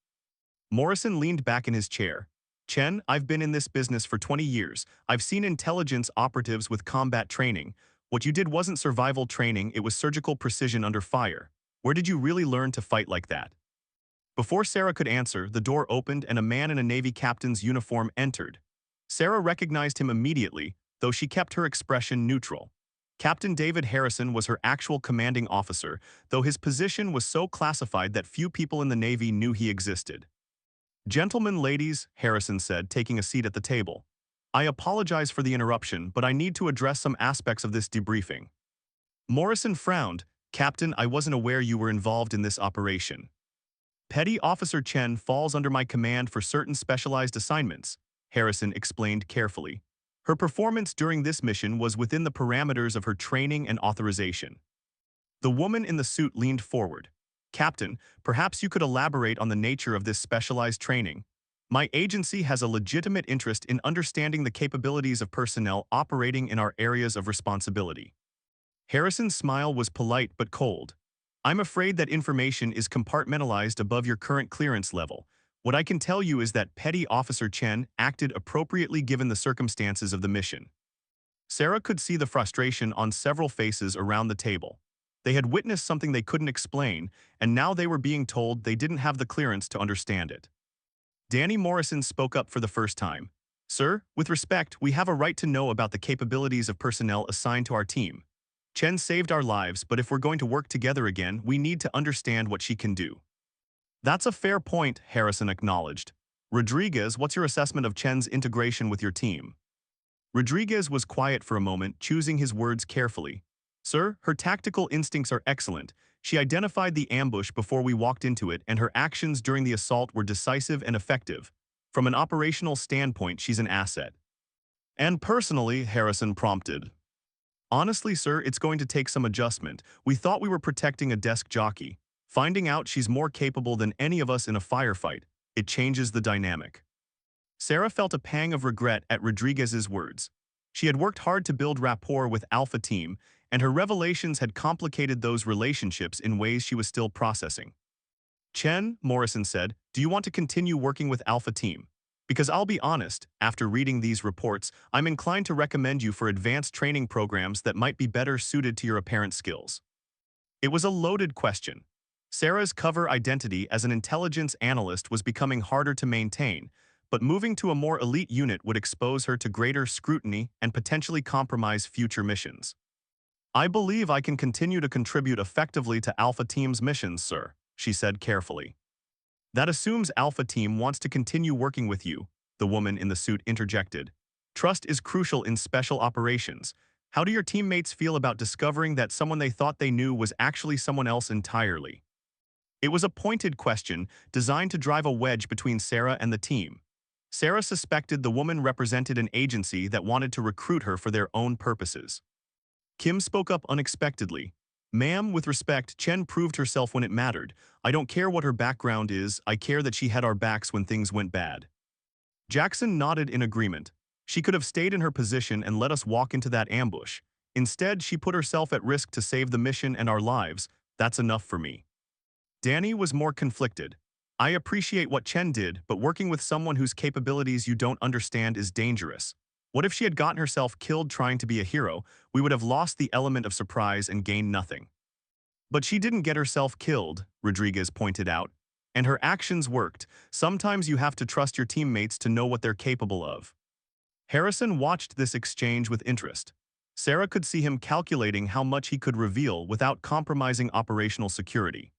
Morrison leaned back in his chair. "Chen, I've been in this business for 20 years. I've seen intelligence operatives with combat training. What you did wasn't survival training, it was surgical precision under fire. Where did you really learn to fight like that?" Before Sarah could answer, the door opened and a man in a Navy captain's uniform entered. Sarah recognized him immediately, though she kept her expression neutral. Captain David Harrison was her actual commanding officer, though his position was so classified that few people in the Navy knew he existed. "Gentlemen, ladies," Harrison said, taking a seat at the table. "I apologize for the interruption, but I need to address some aspects of this debriefing." Morrison frowned. "Captain, I wasn't aware you were involved in this operation." "Petty Officer Chen falls under my command for certain specialized assignments," Harrison explained carefully. "Her performance during this mission was within the parameters of her training and authorization." The woman in the suit leaned forward. "Captain, perhaps you could elaborate on the nature of this specialized training. My agency has a legitimate interest in understanding the capabilities of personnel operating in our areas of responsibility." Harrison's smile was polite but cold. "I'm afraid that information is compartmentalized above your current clearance level. What I can tell you is that Petty Officer Chen acted appropriately given the circumstances of the mission." Sarah could see the frustration on several faces around the table. They had witnessed something they couldn't explain, and now they were being told they didn't have the clearance to understand it. Danny Morrison spoke up for the first time. "Sir, with respect, we have a right to know about the capabilities of personnel assigned to our team. Chen saved our lives, but if we're going to work together again, we need to understand what she can do." "That's a fair point," Harrison acknowledged. "Rodriguez, what's your assessment of Chen's integration with your team?" Rodriguez was quiet for a moment, choosing his words carefully. "Sir, her tactical instincts are excellent. She identified the ambush before we walked into it, and her actions during the assault were decisive and effective. From an operational standpoint, she's an asset." "And personally," Harrison prompted. "Honestly, sir, it's going to take some adjustment. We thought we were protecting a desk jockey. Finding out she's more capable than any of us in a firefight, it changes the dynamic." Sarah felt a pang of regret at Rodriguez's words. She had worked hard to build rapport with Alpha Team, and her revelations had complicated those relationships in ways she was still processing. Chen, Morrison said, do you want to continue working with Alpha Team? Because I'll be honest, after reading these reports, I'm inclined to recommend you for advanced training programs that might be better suited to your apparent skills. It was a loaded question. Sarah's cover identity as an intelligence analyst was becoming harder to maintain, but moving to a more elite unit would expose her to greater scrutiny and potentially compromise future missions. I believe I can continue to contribute effectively to Alpha Team's missions, sir, she said carefully. That assumes Alpha Team wants to continue working with you, the woman in the suit interjected. Trust is crucial in special operations. How do your teammates feel about discovering that someone they thought they knew was actually someone else entirely? It was a pointed question designed to drive a wedge between Sarah and the team. Sarah suspected the woman represented an agency that wanted to recruit her for their own purposes. Kim spoke up unexpectedly. Ma'am, with respect, Chen proved herself when it mattered. I don't care what her background is, I care that she had our backs when things went bad. Jackson nodded in agreement. She could have stayed in her position and let us walk into that ambush. Instead, she put herself at risk to save the mission and our lives. That's enough for me. Danny was more conflicted. I appreciate what Chen did, but working with someone whose capabilities you don't understand is dangerous. What if she had gotten herself killed trying to be a hero? We would have lost the element of surprise and gained nothing. But she didn't get herself killed, Rodriguez pointed out, and her actions worked. Sometimes you have to trust your teammates to know what they're capable of. Harrison watched this exchange with interest. Sarah could see him calculating how much he could reveal without compromising operational security.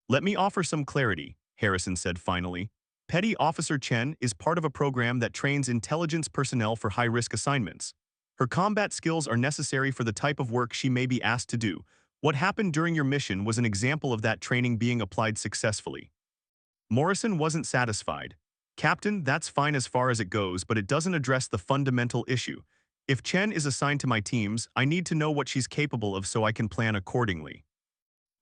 Let me offer some clarity, Harrison said finally. Petty Officer Chen is part of a program that trains intelligence personnel for high-risk assignments. Her combat skills are necessary for the type of work she may be asked to do. What happened during your mission was an example of that training being applied successfully. Morrison wasn't satisfied. Captain, that's fine as far as it goes, but it doesn't address the fundamental issue. If Chen is assigned to my teams, I need to know what she's capable of so I can plan accordingly.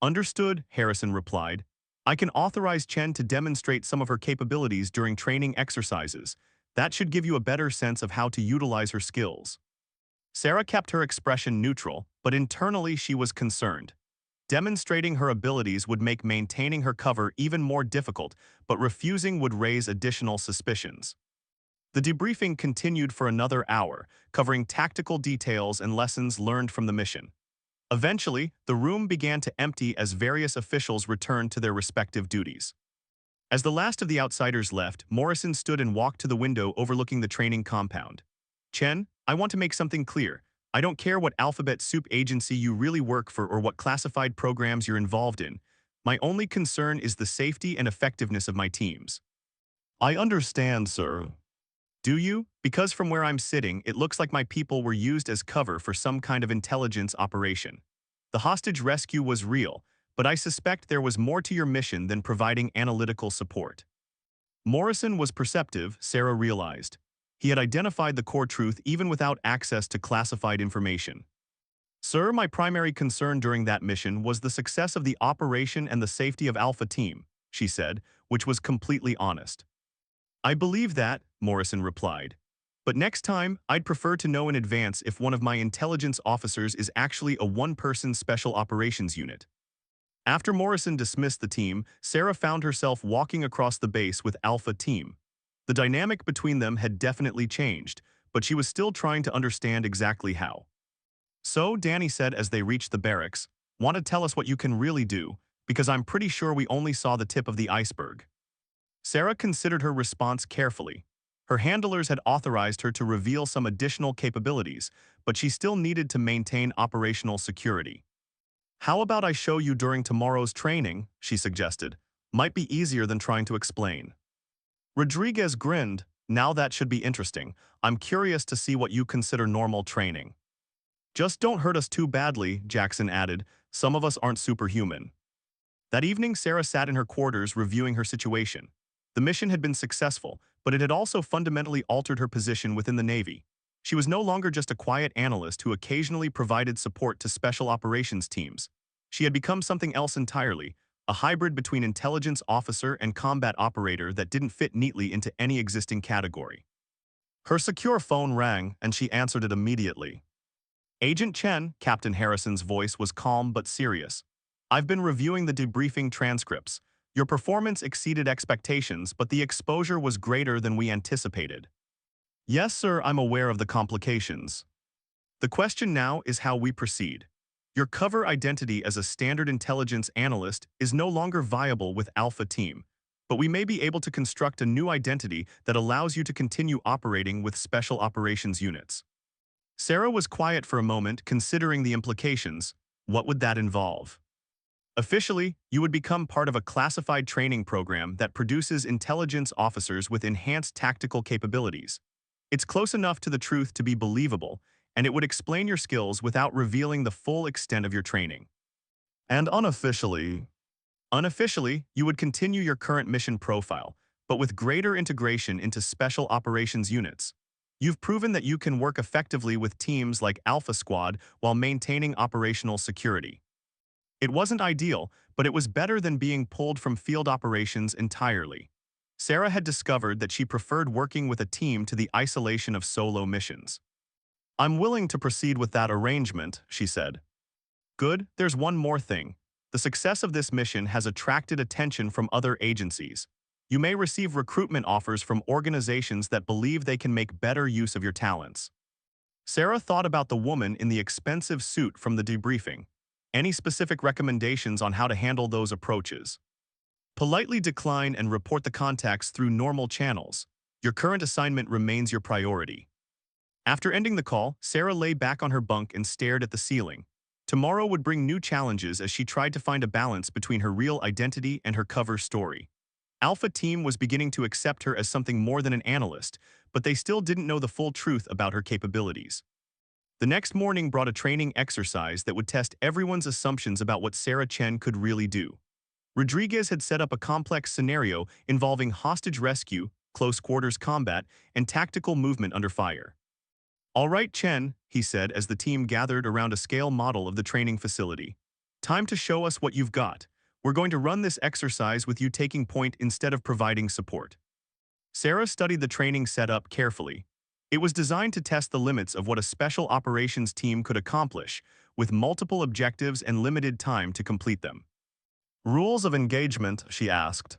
Understood, Harrison replied. I can authorize Chen to demonstrate some of her capabilities during training exercises. That should give you a better sense of how to utilize her skills. Sarah kept her expression neutral, but internally she was concerned. Demonstrating her abilities would make maintaining her cover even more difficult, but refusing would raise additional suspicions. The debriefing continued for another hour, covering tactical details and lessons learned from the mission. Eventually, the room began to empty as various officials returned to their respective duties. As the last of the outsiders left, Morrison stood and walked to the window overlooking the training compound. Chen, I want to make something clear. I don't care what alphabet soup agency you really work for or what classified programs you're involved in. My only concern is the safety and effectiveness of my teams. I understand, sir. Do you? Because from where I'm sitting, it looks like my people were used as cover for some kind of intelligence operation. The hostage rescue was real, but I suspect there was more to your mission than providing analytical support. Morrison was perceptive, Sarah realized. He had identified the core truth even without access to classified information. Sir, my primary concern during that mission was the success of the operation and the safety of Alpha Team, she said, which was completely honest. I believe that, Morrison replied. But next time, I'd prefer to know in advance if one of my intelligence officers is actually a one-person special operations unit. After Morrison dismissed the team, Sarah found herself walking across the base with Alpha Team. The dynamic between them had definitely changed, but she was still trying to understand exactly how. So, Danny said as they reached the barracks, want to tell us what you can really do, because I'm pretty sure we only saw the tip of the iceberg. Sarah considered her response carefully. Her handlers had authorized her to reveal some additional capabilities, but she still needed to maintain operational security. How about I show you during tomorrow's training, she suggested. Might be easier than trying to explain. Rodriguez grinned. Now that should be interesting. I'm curious to see what you consider normal training. Just don't hurt us too badly, Jackson added. Some of us aren't superhuman. That evening, Sarah sat in her quarters reviewing her situation. The mission had been successful, but it had also fundamentally altered her position within the Navy. She was no longer just a quiet analyst who occasionally provided support to special operations teams. She had become something else entirely, a hybrid between intelligence officer and combat operator that didn't fit neatly into any existing category. Her secure phone rang, and she answered it immediately. Agent Chen, Captain Harrison's voice was calm but serious. I've been reviewing the debriefing transcripts. Your performance exceeded expectations, but the exposure was greater than we anticipated. Yes, sir, I'm aware of the complications. The question now is how we proceed. Your cover identity as a standard intelligence analyst is no longer viable with Alpha Team, but we may be able to construct a new identity that allows you to continue operating with special operations units. Sarah was quiet for a moment, considering the implications. What would that involve? Officially, you would become part of a classified training program that produces intelligence officers with enhanced tactical capabilities. It's close enough to the truth to be believable, and it would explain your skills without revealing the full extent of your training. And unofficially, you would continue your current mission profile, but with greater integration into special operations units. You've proven that you can work effectively with teams like Alpha Squad while maintaining operational security. It wasn't ideal, but it was better than being pulled from field operations entirely. Sarah had discovered that she preferred working with a team to the isolation of solo missions. I'm willing to proceed with that arrangement, she said. Good, there's one more thing. The success of this mission has attracted attention from other agencies. You may receive recruitment offers from organizations that believe they can make better use of your talents. Sarah thought about the woman in the expensive suit from the debriefing. Any specific recommendations on how to handle those approaches? Politely decline and report the contacts through normal channels. Your current assignment remains your priority. After ending the call, Sarah lay back on her bunk and stared at the ceiling. Tomorrow would bring new challenges as she tried to find a balance between her real identity and her cover story. Alpha Team was beginning to accept her as something more than an analyst, but they still didn't know the full truth about her capabilities. The next morning brought a training exercise that would test everyone's assumptions about what Sarah Chen could really do. Rodriguez had set up a complex scenario involving hostage rescue, close quarters combat, and tactical movement under fire. All right, Chen, he said as the team gathered around a scale model of the training facility. Time to show us what you've got. We're going to run this exercise with you taking point instead of providing support. Sarah studied the training setup carefully. It was designed to test the limits of what a special operations team could accomplish, with multiple objectives and limited time to complete them. Rules of engagement, she asked.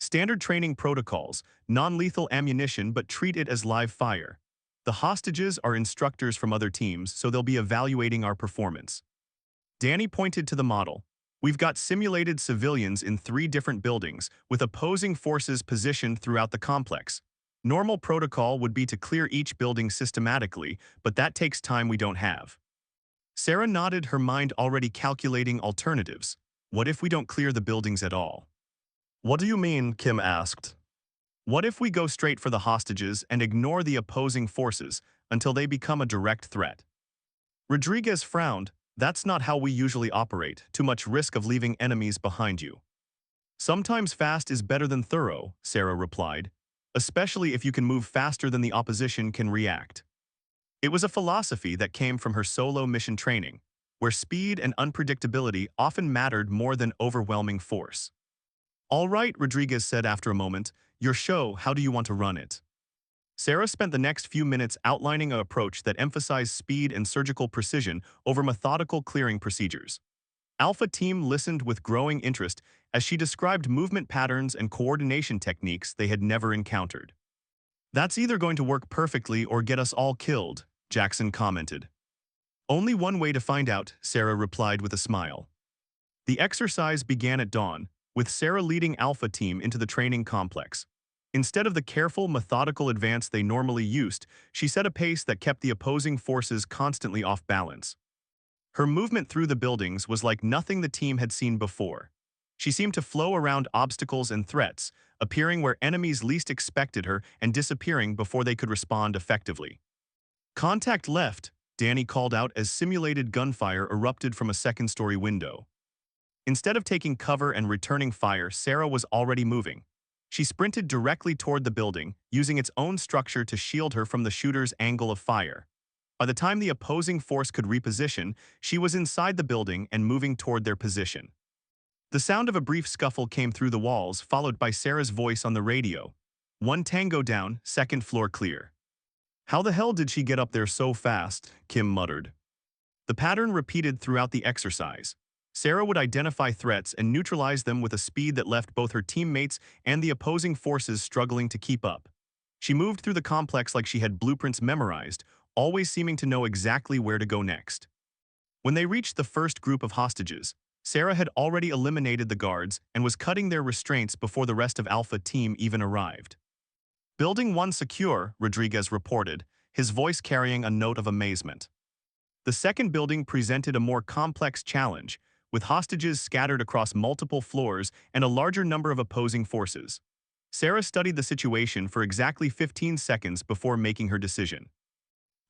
Standard training protocols, non-lethal ammunition, but treat it as live fire. The hostages are instructors from other teams, so they'll be evaluating our performance. Danny pointed to the model. We've got simulated civilians in 3 different buildings, with opposing forces positioned throughout the complex. Normal protocol would be to clear each building systematically, but that takes time we don't have. Sarah nodded, her mind already calculating alternatives. What if we don't clear the buildings at all? What do you mean? Kim asked. What if we go straight for the hostages and ignore the opposing forces until they become a direct threat? Rodriguez frowned. That's not how we usually operate, too much risk of leaving enemies behind you. Sometimes fast is better than thorough, Sarah replied, especially if you can move faster than the opposition can react. It was a philosophy that came from her solo mission training, where speed and unpredictability often mattered more than overwhelming force. All right, Rodriguez said after a moment, your show, how do you want to run it? Sarah spent the next few minutes outlining an approach that emphasized speed and surgical precision over methodical clearing procedures. Alpha Team listened with growing interest as she described movement patterns and coordination techniques they had never encountered. That's either going to work perfectly or get us all killed, Jackson commented. Only one way to find out, Sarah replied with a smile. The exercise began at dawn, with Sarah leading Alpha Team into the training complex. Instead of the careful, methodical advance they normally used, she set a pace that kept the opposing forces constantly off balance. Her movement through the buildings was like nothing the team had seen before. She seemed to flow around obstacles and threats, appearing where enemies least expected her and disappearing before they could respond effectively. Contact left, Danny called out as simulated gunfire erupted from a second-story window. Instead of taking cover and returning fire, Sarah was already moving. She sprinted directly toward the building, using its own structure to shield her from the shooter's angle of fire. By the time the opposing force could reposition, she was inside the building and moving toward their position. The sound of a brief scuffle came through the walls, followed by Sarah's voice on the radio. 1 tango down, 2nd floor clear. How the hell did she get up there so fast? Kim muttered. The pattern repeated throughout the exercise. Sarah would identify threats and neutralize them with a speed that left both her teammates and the opposing forces struggling to keep up. She moved through the complex like she had blueprints memorized, always seeming to know exactly where to go next. When they reached the first group of hostages, Sarah had already eliminated the guards and was cutting their restraints before the rest of Alpha Team even arrived. Building 1 secure, Rodriguez reported, his voice carrying a note of amazement. The second building presented a more complex challenge, with hostages scattered across multiple floors and a larger number of opposing forces. Sarah studied the situation for exactly 15 seconds before making her decision.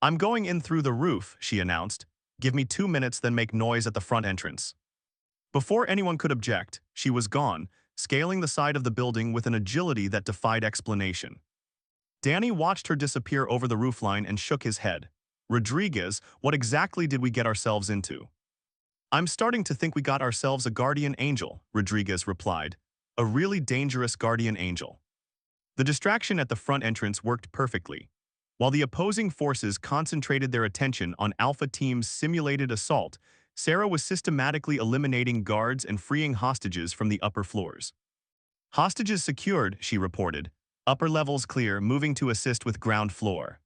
"I'm going in through the roof," she announced. "Give me 2 minutes, then make noise at the front entrance." Before anyone could object, she was gone, scaling the side of the building with an agility that defied explanation. Danny watched her disappear over the roofline and shook his head. "Rodriguez, what exactly did we get ourselves into?" "I'm starting to think we got ourselves a guardian angel," Rodriguez replied. "A really dangerous guardian angel." The distraction at the front entrance worked perfectly. While the opposing forces concentrated their attention on Alpha Team's simulated assault, Sarah was systematically eliminating guards and freeing hostages from the upper floors. "Hostages secured," she reported. "Upper levels clear, moving to assist with ground floor."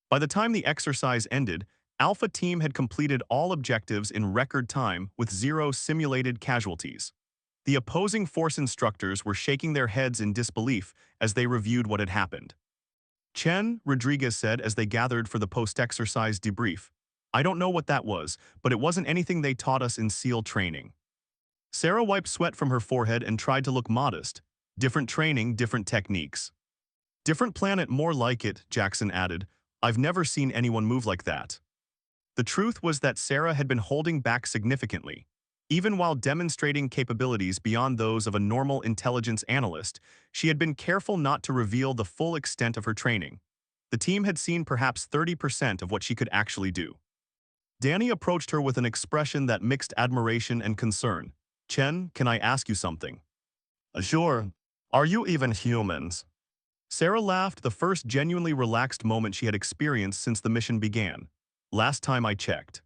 By the time the exercise ended, Alpha Team had completed all objectives in record time with 0 simulated casualties. The opposing force instructors were shaking their heads in disbelief as they reviewed what had happened. "Chen," Rodriguez said as they gathered for the post-exercise debrief, "I don't know what that was, but it wasn't anything they taught us in SEAL training." Sarah wiped sweat from her forehead and tried to look modest. "Different training, different techniques." "Different planet, more like it," Jackson added. "I've never seen anyone move like that." The truth was that Sarah had been holding back significantly. Even while demonstrating capabilities beyond those of a normal intelligence analyst, she had been careful not to reveal the full extent of her training. The team had seen perhaps 30% of what she could actually do. Danny approached her with an expression that mixed admiration and concern. "Chen, can I ask you something?" "Sure. Are you even humans?" Sarah laughed, the first genuinely relaxed moment she had experienced since the mission began. "Last time I checked."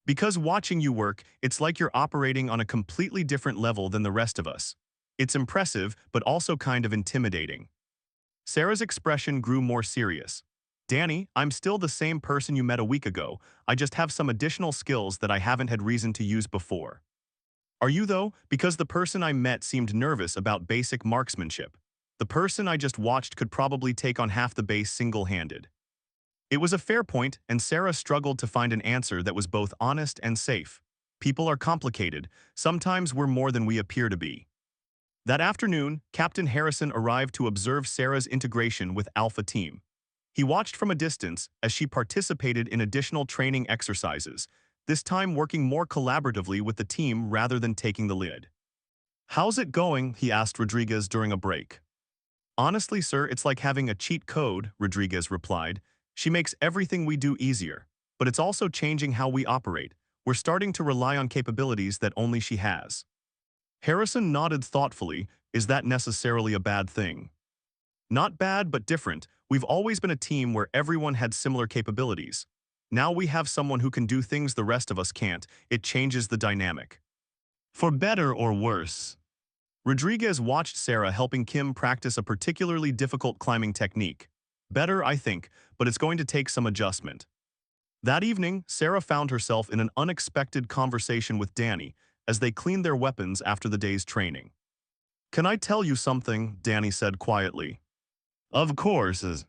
"Because watching you work, it's like you're operating on a completely different level than the rest of us. It's impressive, but also kind of intimidating." Sarah's expression grew more serious. "Danny, I'm still the same person you met a week ago. I just have some additional skills that I haven't had reason to use before." "Are you though? Because the person I met seemed nervous about basic marksmanship. The person I just watched could probably take on half the base single-handed." It was a fair point, and Sarah struggled to find an answer that was both honest and safe. People are complicated. Sometimes we're more than we appear to be. That afternoon, Captain Harrison arrived to observe Sarah's integration with Alpha Team. He watched from a distance as she participated in additional training exercises, this time working more collaboratively with the team rather than taking the lead. "How's it going?" he asked Rodriguez during a break. "Honestly, sir, it's like having a cheat code," Rodriguez replied. "She makes everything we do easier, but it's also changing how we operate. We're starting to rely on capabilities that only she has." Harrison nodded thoughtfully. "Is that necessarily a bad thing?" "Not bad, but different. We've always been a team where everyone had similar capabilities. Now we have someone who can do things the rest of us can't. It changes the dynamic." "For better or worse?" Rodriguez watched Sarah helping Kim practice a particularly difficult climbing technique. "Better, I think, but it's going to take some adjustment." That evening, Sarah found herself in an unexpected conversation with Danny as they cleaned their weapons after the day's training. "Can I tell you something?" Danny said quietly. "Of course.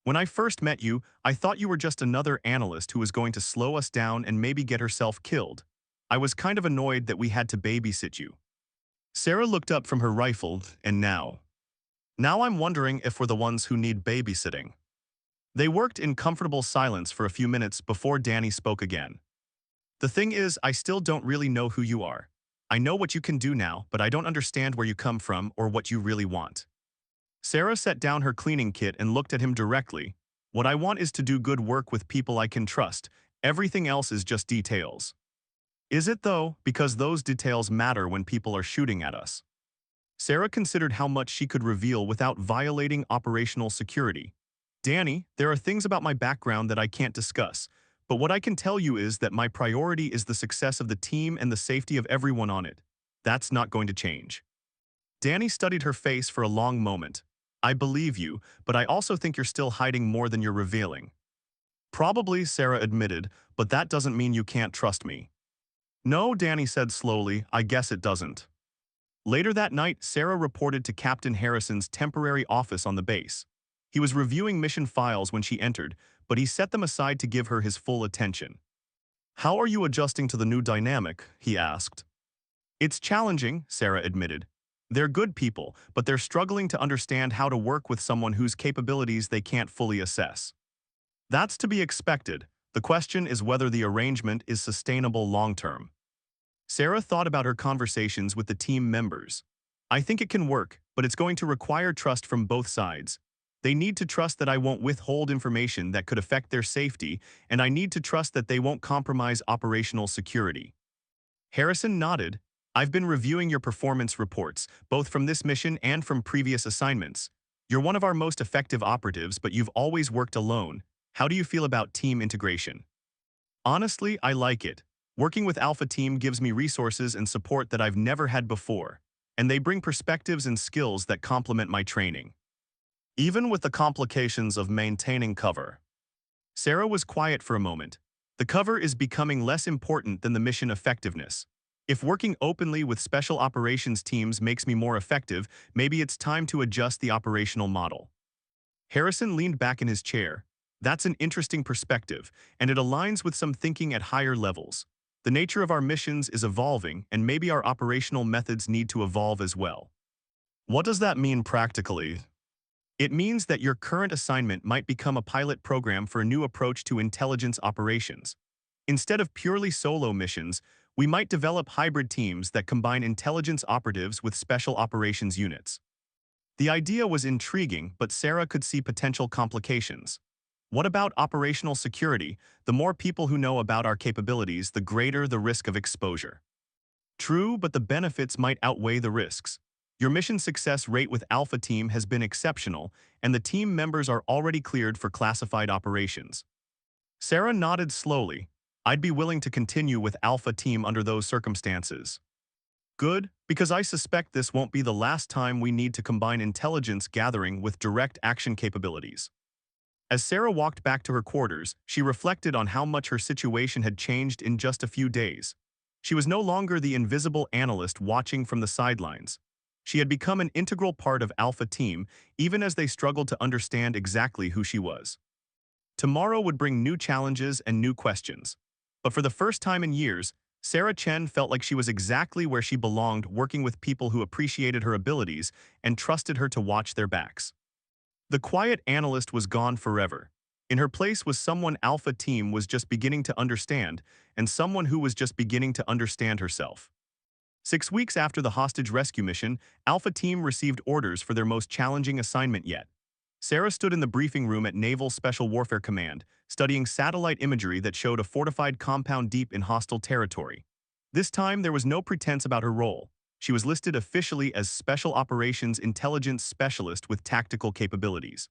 When I first met you, I thought you were just another analyst who was going to slow us down and maybe get herself killed. I was kind of annoyed that we had to babysit you." Sarah looked up from her rifle, and now I'm wondering if we're the ones who need babysitting." They worked in comfortable silence for a few minutes before Danny spoke again. "The thing is, I still don't really know who you are. I know what you can do now, but I don't understand where you come from or what you really want." Sarah set down her cleaning kit and looked at him directly. "What I want is to do good work with people I can trust. Everything else is just details." "Is it though? Because those details matter when people are shooting at us." Sarah considered how much she could reveal without violating operational security. "Danny, there are things about my background that I can't discuss, but what I can tell you is that my priority is the success of the team and the safety of everyone on it. That's not going to change. Danny studied her face for a long moment. I believe you, but I also think you're still hiding more than you're revealing. Probably, Sarah admitted, but that doesn't mean you can't trust me. No, Danny said slowly, I guess it doesn't. Later that night, Sarah reported to Captain Harrison's temporary office on the base. He was reviewing mission files when she entered, but he set them aside to give her his full attention. How are you adjusting to the new dynamic? He asked. It's challenging, Sarah admitted. They're good people, but they're struggling to understand how to work with someone whose capabilities they can't fully assess. That's to be expected. The question is whether the arrangement is sustainable long-term. Sarah thought about her conversations with the team members. I think it can work, but it's going to require trust from both sides. They need to trust that I won't withhold information that could affect their safety, and I need to trust that they won't compromise operational security. Harrison nodded. I've been reviewing your performance reports, both from this mission and from previous assignments. You're one of our most effective operatives, but you've always worked alone. How do you feel about team integration? Honestly, I like it. Working with Alpha Team gives me resources and support that I've never had before, and they bring perspectives and skills that complement my training. Even with the complications of maintaining cover. Sarah was quiet for a moment. The cover is becoming less important than the mission effectiveness. If working openly with special operations teams makes me more effective, maybe it's time to adjust the operational model. Harrison leaned back in his chair. That's an interesting perspective, and it aligns with some thinking at higher levels. The nature of our missions is evolving, and maybe our operational methods need to evolve as well. What does that mean practically? It means that your current assignment might become a pilot program for a new approach to intelligence operations. Instead of purely solo missions, we might develop hybrid teams that combine intelligence operatives with special operations units. The idea was intriguing, but Sarah could see potential complications. What about operational security? The more people who know about our capabilities, the greater the risk of exposure. True, but the benefits might outweigh the risks. Your mission success rate with Alpha Team has been exceptional, and the team members are already cleared for classified operations. Sarah nodded slowly. I'd be willing to continue with Alpha Team under those circumstances. Good, because I suspect this won't be the last time we need to combine intelligence gathering with direct action capabilities. As Sarah walked back to her quarters, she reflected on how much her situation had changed in just a few days. She was no longer the invisible analyst watching from the sidelines. She had become an integral part of Alpha Team, even as they struggled to understand exactly who she was. Tomorrow would bring new challenges and new questions. But for the first time in years, Sarah Chen felt like she was exactly where she belonged, working with people who appreciated her abilities and trusted her to watch their backs. The quiet analyst was gone forever. In her place was someone Alpha Team was just beginning to understand, and someone who was just beginning to understand herself. 6 weeks after the hostage rescue mission, Alpha Team received orders for their most challenging assignment yet. Sarah stood in the briefing room at Naval Special Warfare Command, studying satellite imagery that showed a fortified compound deep in hostile territory. This time, there was no pretense about her role. She was listed officially as Special Operations Intelligence Specialist with tactical capabilities.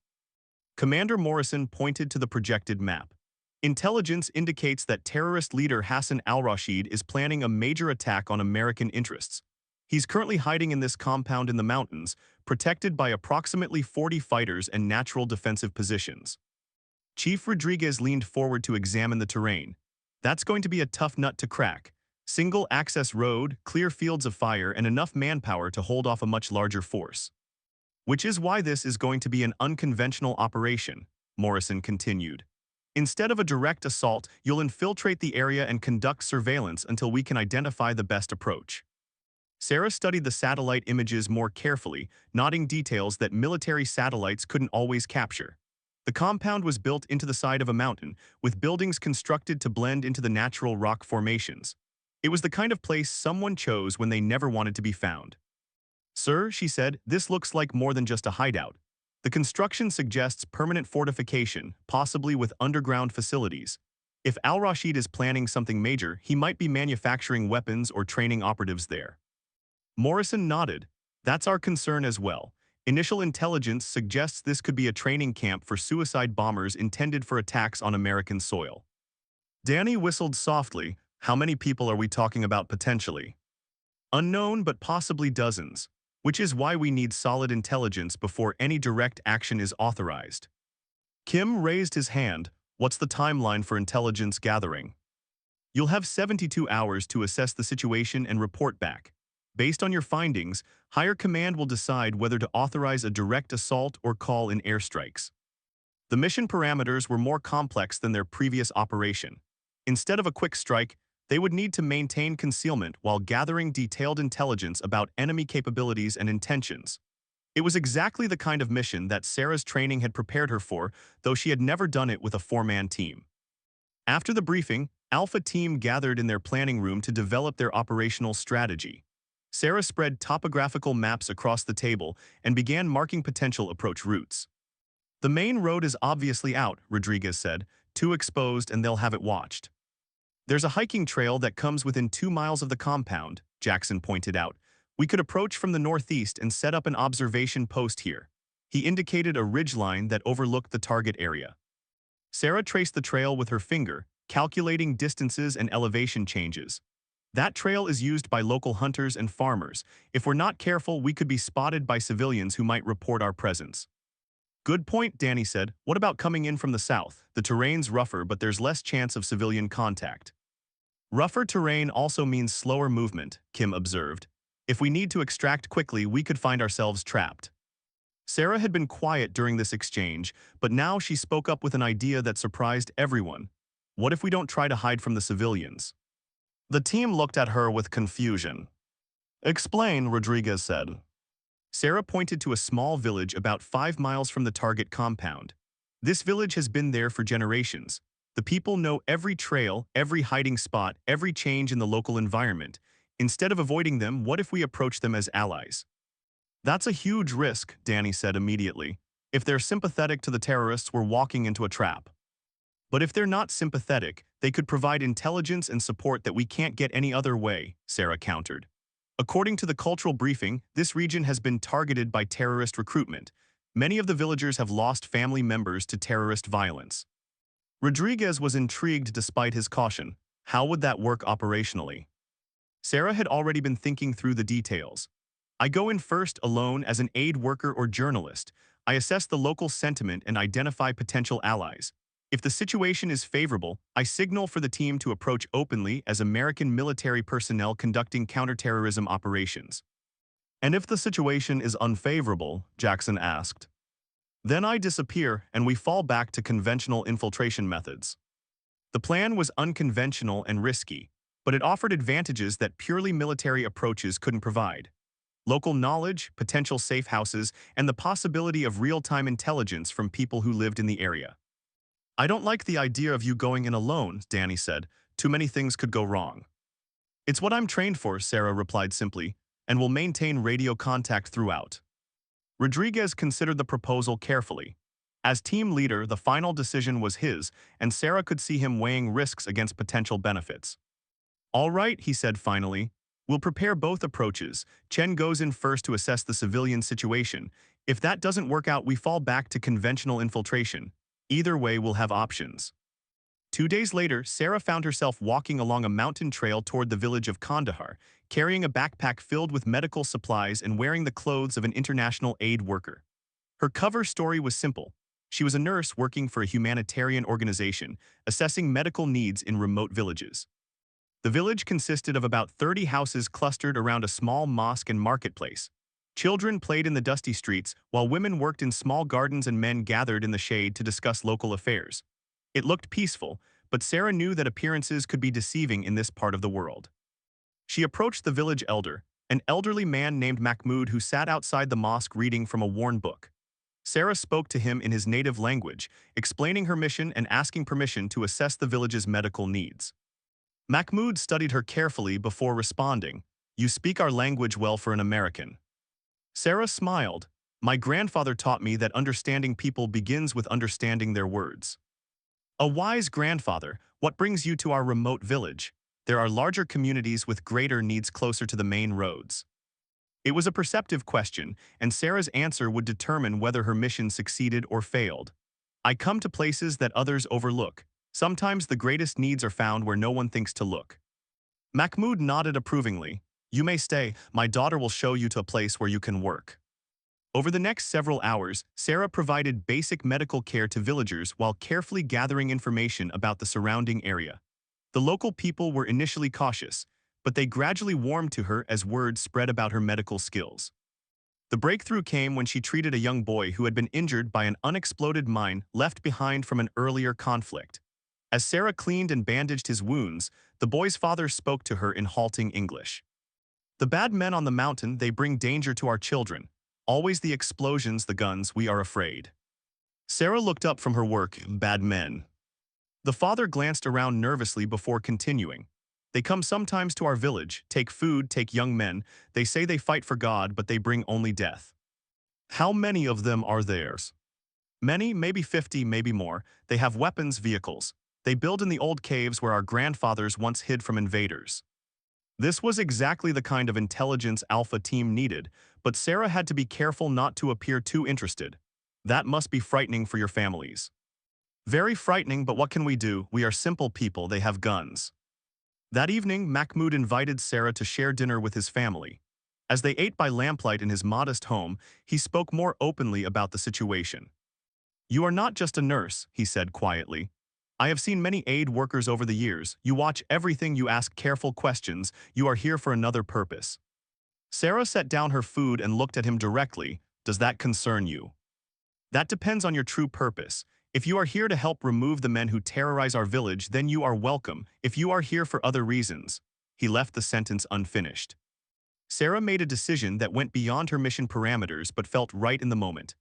Commander Morrison pointed to the projected map. Intelligence indicates that terrorist leader Hassan al-Rashid is planning a major attack on American interests. He's currently hiding in this compound in the mountains, protected by approximately 40 fighters and natural defensive positions. Chief Rodriguez leaned forward to examine the terrain. That's going to be a tough nut to crack. Single-access road, clear fields of fire, and enough manpower to hold off a much larger force. Which is why this is going to be an unconventional operation, Morrison continued. Instead of a direct assault, you'll infiltrate the area and conduct surveillance until we can identify the best approach. Sarah studied the satellite images more carefully, noting details that military satellites couldn't always capture. The compound was built into the side of a mountain, with buildings constructed to blend into the natural rock formations. It was the kind of place someone chose when they never wanted to be found. Sir, she said, this looks like more than just a hideout. The construction suggests permanent fortification, possibly with underground facilities. If al-Rashid is planning something major, he might be manufacturing weapons or training operatives there. Morrison nodded. That's our concern as well. Initial intelligence suggests this could be a training camp for suicide bombers intended for attacks on American soil. Danny whistled softly. How many people are we talking about potentially? Unknown, but possibly dozens, which is why we need solid intelligence before any direct action is authorized. Kim raised his hand. What's the timeline for intelligence gathering? You'll have 72 hours to assess the situation and report back. Based on your findings, higher command will decide whether to authorize a direct assault or call in airstrikes. The mission parameters were more complex than their previous operation. Instead of a quick strike, they would need to maintain concealment while gathering detailed intelligence about enemy capabilities and intentions. It was exactly the kind of mission that Sarah's training had prepared her for, though she had never done it with a four-man team. After the briefing, Alpha Team gathered in their planning room to develop their operational strategy. Sarah spread topographical maps across the table and began marking potential approach routes. The main road is obviously out, Rodriguez said, too exposed and they'll have it watched. There's a hiking trail that comes within 2 miles of the compound, Jackson pointed out. We could approach from the northeast and set up an observation post here. He indicated a ridgeline that overlooked the target area. Sarah traced the trail with her finger, calculating distances and elevation changes. That trail is used by local hunters and farmers. If we're not careful, we could be spotted by civilians who might report our presence. Good point, Danny said. What about coming in from the south? The terrain's rougher, but there's less chance of civilian contact. Rougher terrain also means slower movement, Kim observed. If we need to extract quickly, we could find ourselves trapped. Sarah had been quiet during this exchange, but now she spoke up with an idea that surprised everyone. What if we don't try to hide from the civilians? The team looked at her with confusion. Explain, Rodriguez said. Sarah pointed to a small village about 5 miles from the target compound. This village has been there for generations. The people know every trail, every hiding spot, every change in the local environment. Instead of avoiding them, what if we approach them as allies? That's a huge risk, Danny said immediately. If they're sympathetic to the terrorists, we're walking into a trap. But if they're not sympathetic, they could provide intelligence and support that we can't get any other way, Sarah countered. According to the cultural briefing, this region has been targeted by terrorist recruitment. Many of the villagers have lost family members to terrorist violence. Rodriguez was intrigued despite his caution. How would that work operationally? Sarah had already been thinking through the details. I go in first alone as an aid worker or journalist. I assess the local sentiment and identify potential allies. If the situation is favorable, I signal for the team to approach openly as American military personnel conducting counterterrorism operations. And if the situation is unfavorable, Jackson asked. Then I disappear and we fall back to conventional infiltration methods. The plan was unconventional and risky, but it offered advantages that purely military approaches couldn't provide. Local knowledge, potential safe houses, and the possibility of real-time intelligence from people who lived in the area. I don't like the idea of you going in alone, Danny said. Too many things could go wrong. It's what I'm trained for, Sarah replied simply, and will maintain radio contact throughout. Rodriguez considered the proposal carefully. As team leader, the final decision was his, and Sarah could see him weighing risks against potential benefits. All right, he said finally. We'll prepare both approaches. Chen goes in first to assess the civilian situation. If that doesn't work out, we fall back to conventional infiltration. Either way, we'll have options. 2 days later, Sarah found herself walking along a mountain trail toward the village of Kandahar, carrying a backpack filled with medical supplies and wearing the clothes of an international aid worker. Her cover story was simple. She was a nurse working for a humanitarian organization, assessing medical needs in remote villages. The village consisted of about 30 houses clustered around a small mosque and marketplace. Children played in the dusty streets, while women worked in small gardens and men gathered in the shade to discuss local affairs. It looked peaceful, but Sarah knew that appearances could be deceiving in this part of the world. She approached the village elder, an elderly man named Mahmoud who sat outside the mosque reading from a worn book. Sarah spoke to him in his native language, explaining her mission and asking permission to assess the village's medical needs. Mahmoud studied her carefully before responding, "You speak our language well for an American." Sarah smiled. "My grandfather taught me that understanding people begins with understanding their words." "A wise grandfather, what brings you to our remote village? There are larger communities with greater needs closer to the main roads." It was a perceptive question, and Sarah's answer would determine whether her mission succeeded or failed. "I come to places that others overlook. Sometimes the greatest needs are found where no one thinks to look. Mahmoud nodded approvingly. You may stay, my daughter will show you to a place where you can work. Over the next several hours, Sarah provided basic medical care to villagers while carefully gathering information about the surrounding area. The local people were initially cautious, but they gradually warmed to her as word spread about her medical skills. The breakthrough came when she treated a young boy who had been injured by an unexploded mine left behind from an earlier conflict. As Sarah cleaned and bandaged his wounds, the boy's father spoke to her in halting English. The bad men on the mountain, they bring danger to our children. Always the explosions, the guns, we are afraid. Sarah looked up from her work, bad men. The father glanced around nervously before continuing. They come sometimes to our village, take food, take young men. They say they fight for God, but they bring only death. How many of them are theirs? Many, maybe 50, maybe more. They have weapons, vehicles. They build in the old caves where our grandfathers once hid from invaders. This was exactly the kind of intelligence Alpha Team needed, but Sarah had to be careful not to appear too interested. That must be frightening for your families. Very frightening, but what can we do? We are simple people, they have guns. That evening, Mahmoud invited Sarah to share dinner with his family. As they ate by lamplight in his modest home, he spoke more openly about the situation. You are not just a nurse, he said quietly. I have seen many aid workers over the years. You watch everything, you ask careful questions. You are here for another purpose. Sarah set down her food and looked at him directly. Does that concern you? That depends on your true purpose. If you are here to help remove the men who terrorize our village, then you are welcome. If you are here for other reasons. He left the sentence unfinished. Sarah made a decision that went beyond her mission parameters but felt right in the moment.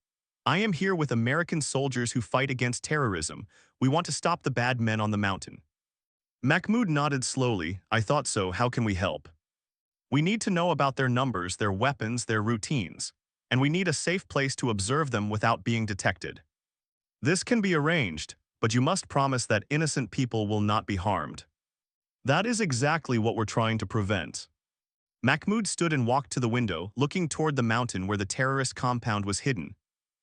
I am here with American soldiers who fight against terrorism. We want to stop the bad men on the mountain. Mahmoud nodded slowly. I thought so. How can we help? We need to know about their numbers, their weapons, their routines. And we need a safe place to observe them without being detected. This can be arranged, but you must promise that innocent people will not be harmed. That is exactly what we're trying to prevent. Mahmoud stood and walked to the window, looking toward the mountain where the terrorist compound was hidden.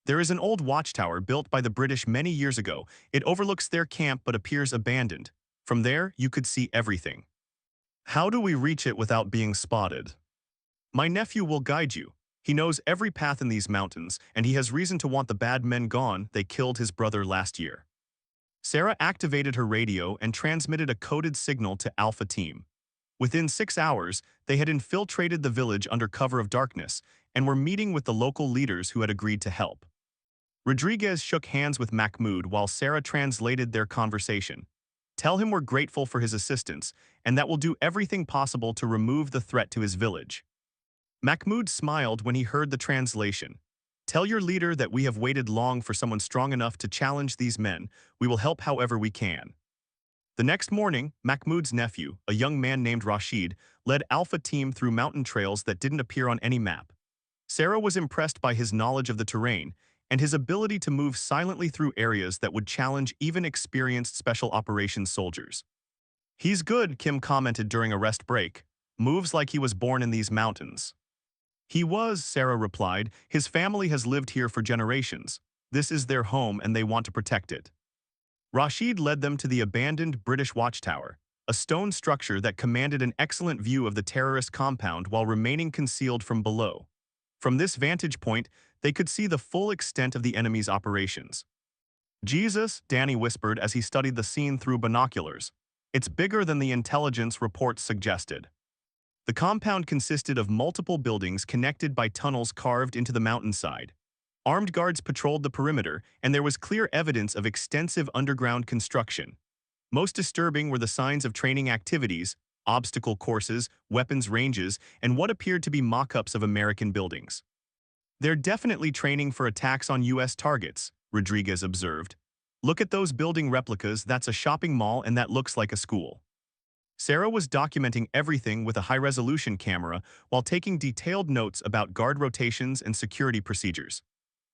There is an old watchtower built by the British many years ago. It overlooks their camp but appears abandoned. From there, you could see everything. How do we reach it without being spotted? My nephew will guide you. He knows every path in these mountains, and he has reason to want the bad men gone. They killed his brother last year. Sarah activated her radio and transmitted a coded signal to Alpha Team. Within 6 hours, they had infiltrated the village under cover of darkness and were meeting with the local leaders who had agreed to help. Rodriguez shook hands with Mahmoud while Sarah translated their conversation. Tell him we're grateful for his assistance and that we'll do everything possible to remove the threat to his village. Mahmoud smiled when he heard the translation. Tell your leader that we have waited long for someone strong enough to challenge these men. We will help however we can. The next morning, Mahmoud's nephew, a young man named Rashid, led Alpha Team through mountain trails that didn't appear on any map. Sarah was impressed by his knowledge of the terrain and his ability to move silently through areas that would challenge even experienced special operations soldiers. He's good, Kim commented during a rest break. Moves like he was born in these mountains. He was, Sarah replied. His family has lived here for generations. This is their home and they want to protect it. Rashid led them to the abandoned British watchtower, a stone structure that commanded an excellent view of the terrorist compound while remaining concealed from below. From this vantage point, they could see the full extent of the enemy's operations. Jesus, Danny whispered as he studied the scene through binoculars. It's bigger than the intelligence reports suggested. The compound consisted of multiple buildings connected by tunnels carved into the mountainside. Armed guards patrolled the perimeter, and there was clear evidence of extensive underground construction. Most disturbing were the signs of training activities, obstacle courses, weapons ranges, and what appeared to be mock-ups of American buildings. They're definitely training for attacks on U.S. targets, Rodriguez observed. Look at those building replicas, that's a shopping mall and that looks like a school. Sarah was documenting everything with a high-resolution camera while taking detailed notes about guard rotations and security procedures.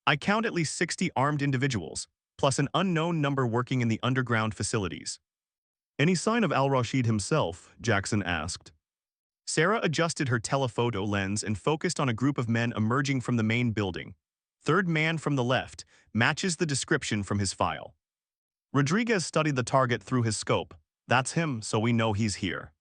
I count at least 60 armed individuals, plus an unknown number working in the underground facilities. Any sign of Al-Rashid himself? Jackson asked. Sarah adjusted her telephoto lens and focused on a group of men emerging from the main building. Third man from the left matches the description from his file. Rodriguez studied the target through his scope. That's him, so we know he's here.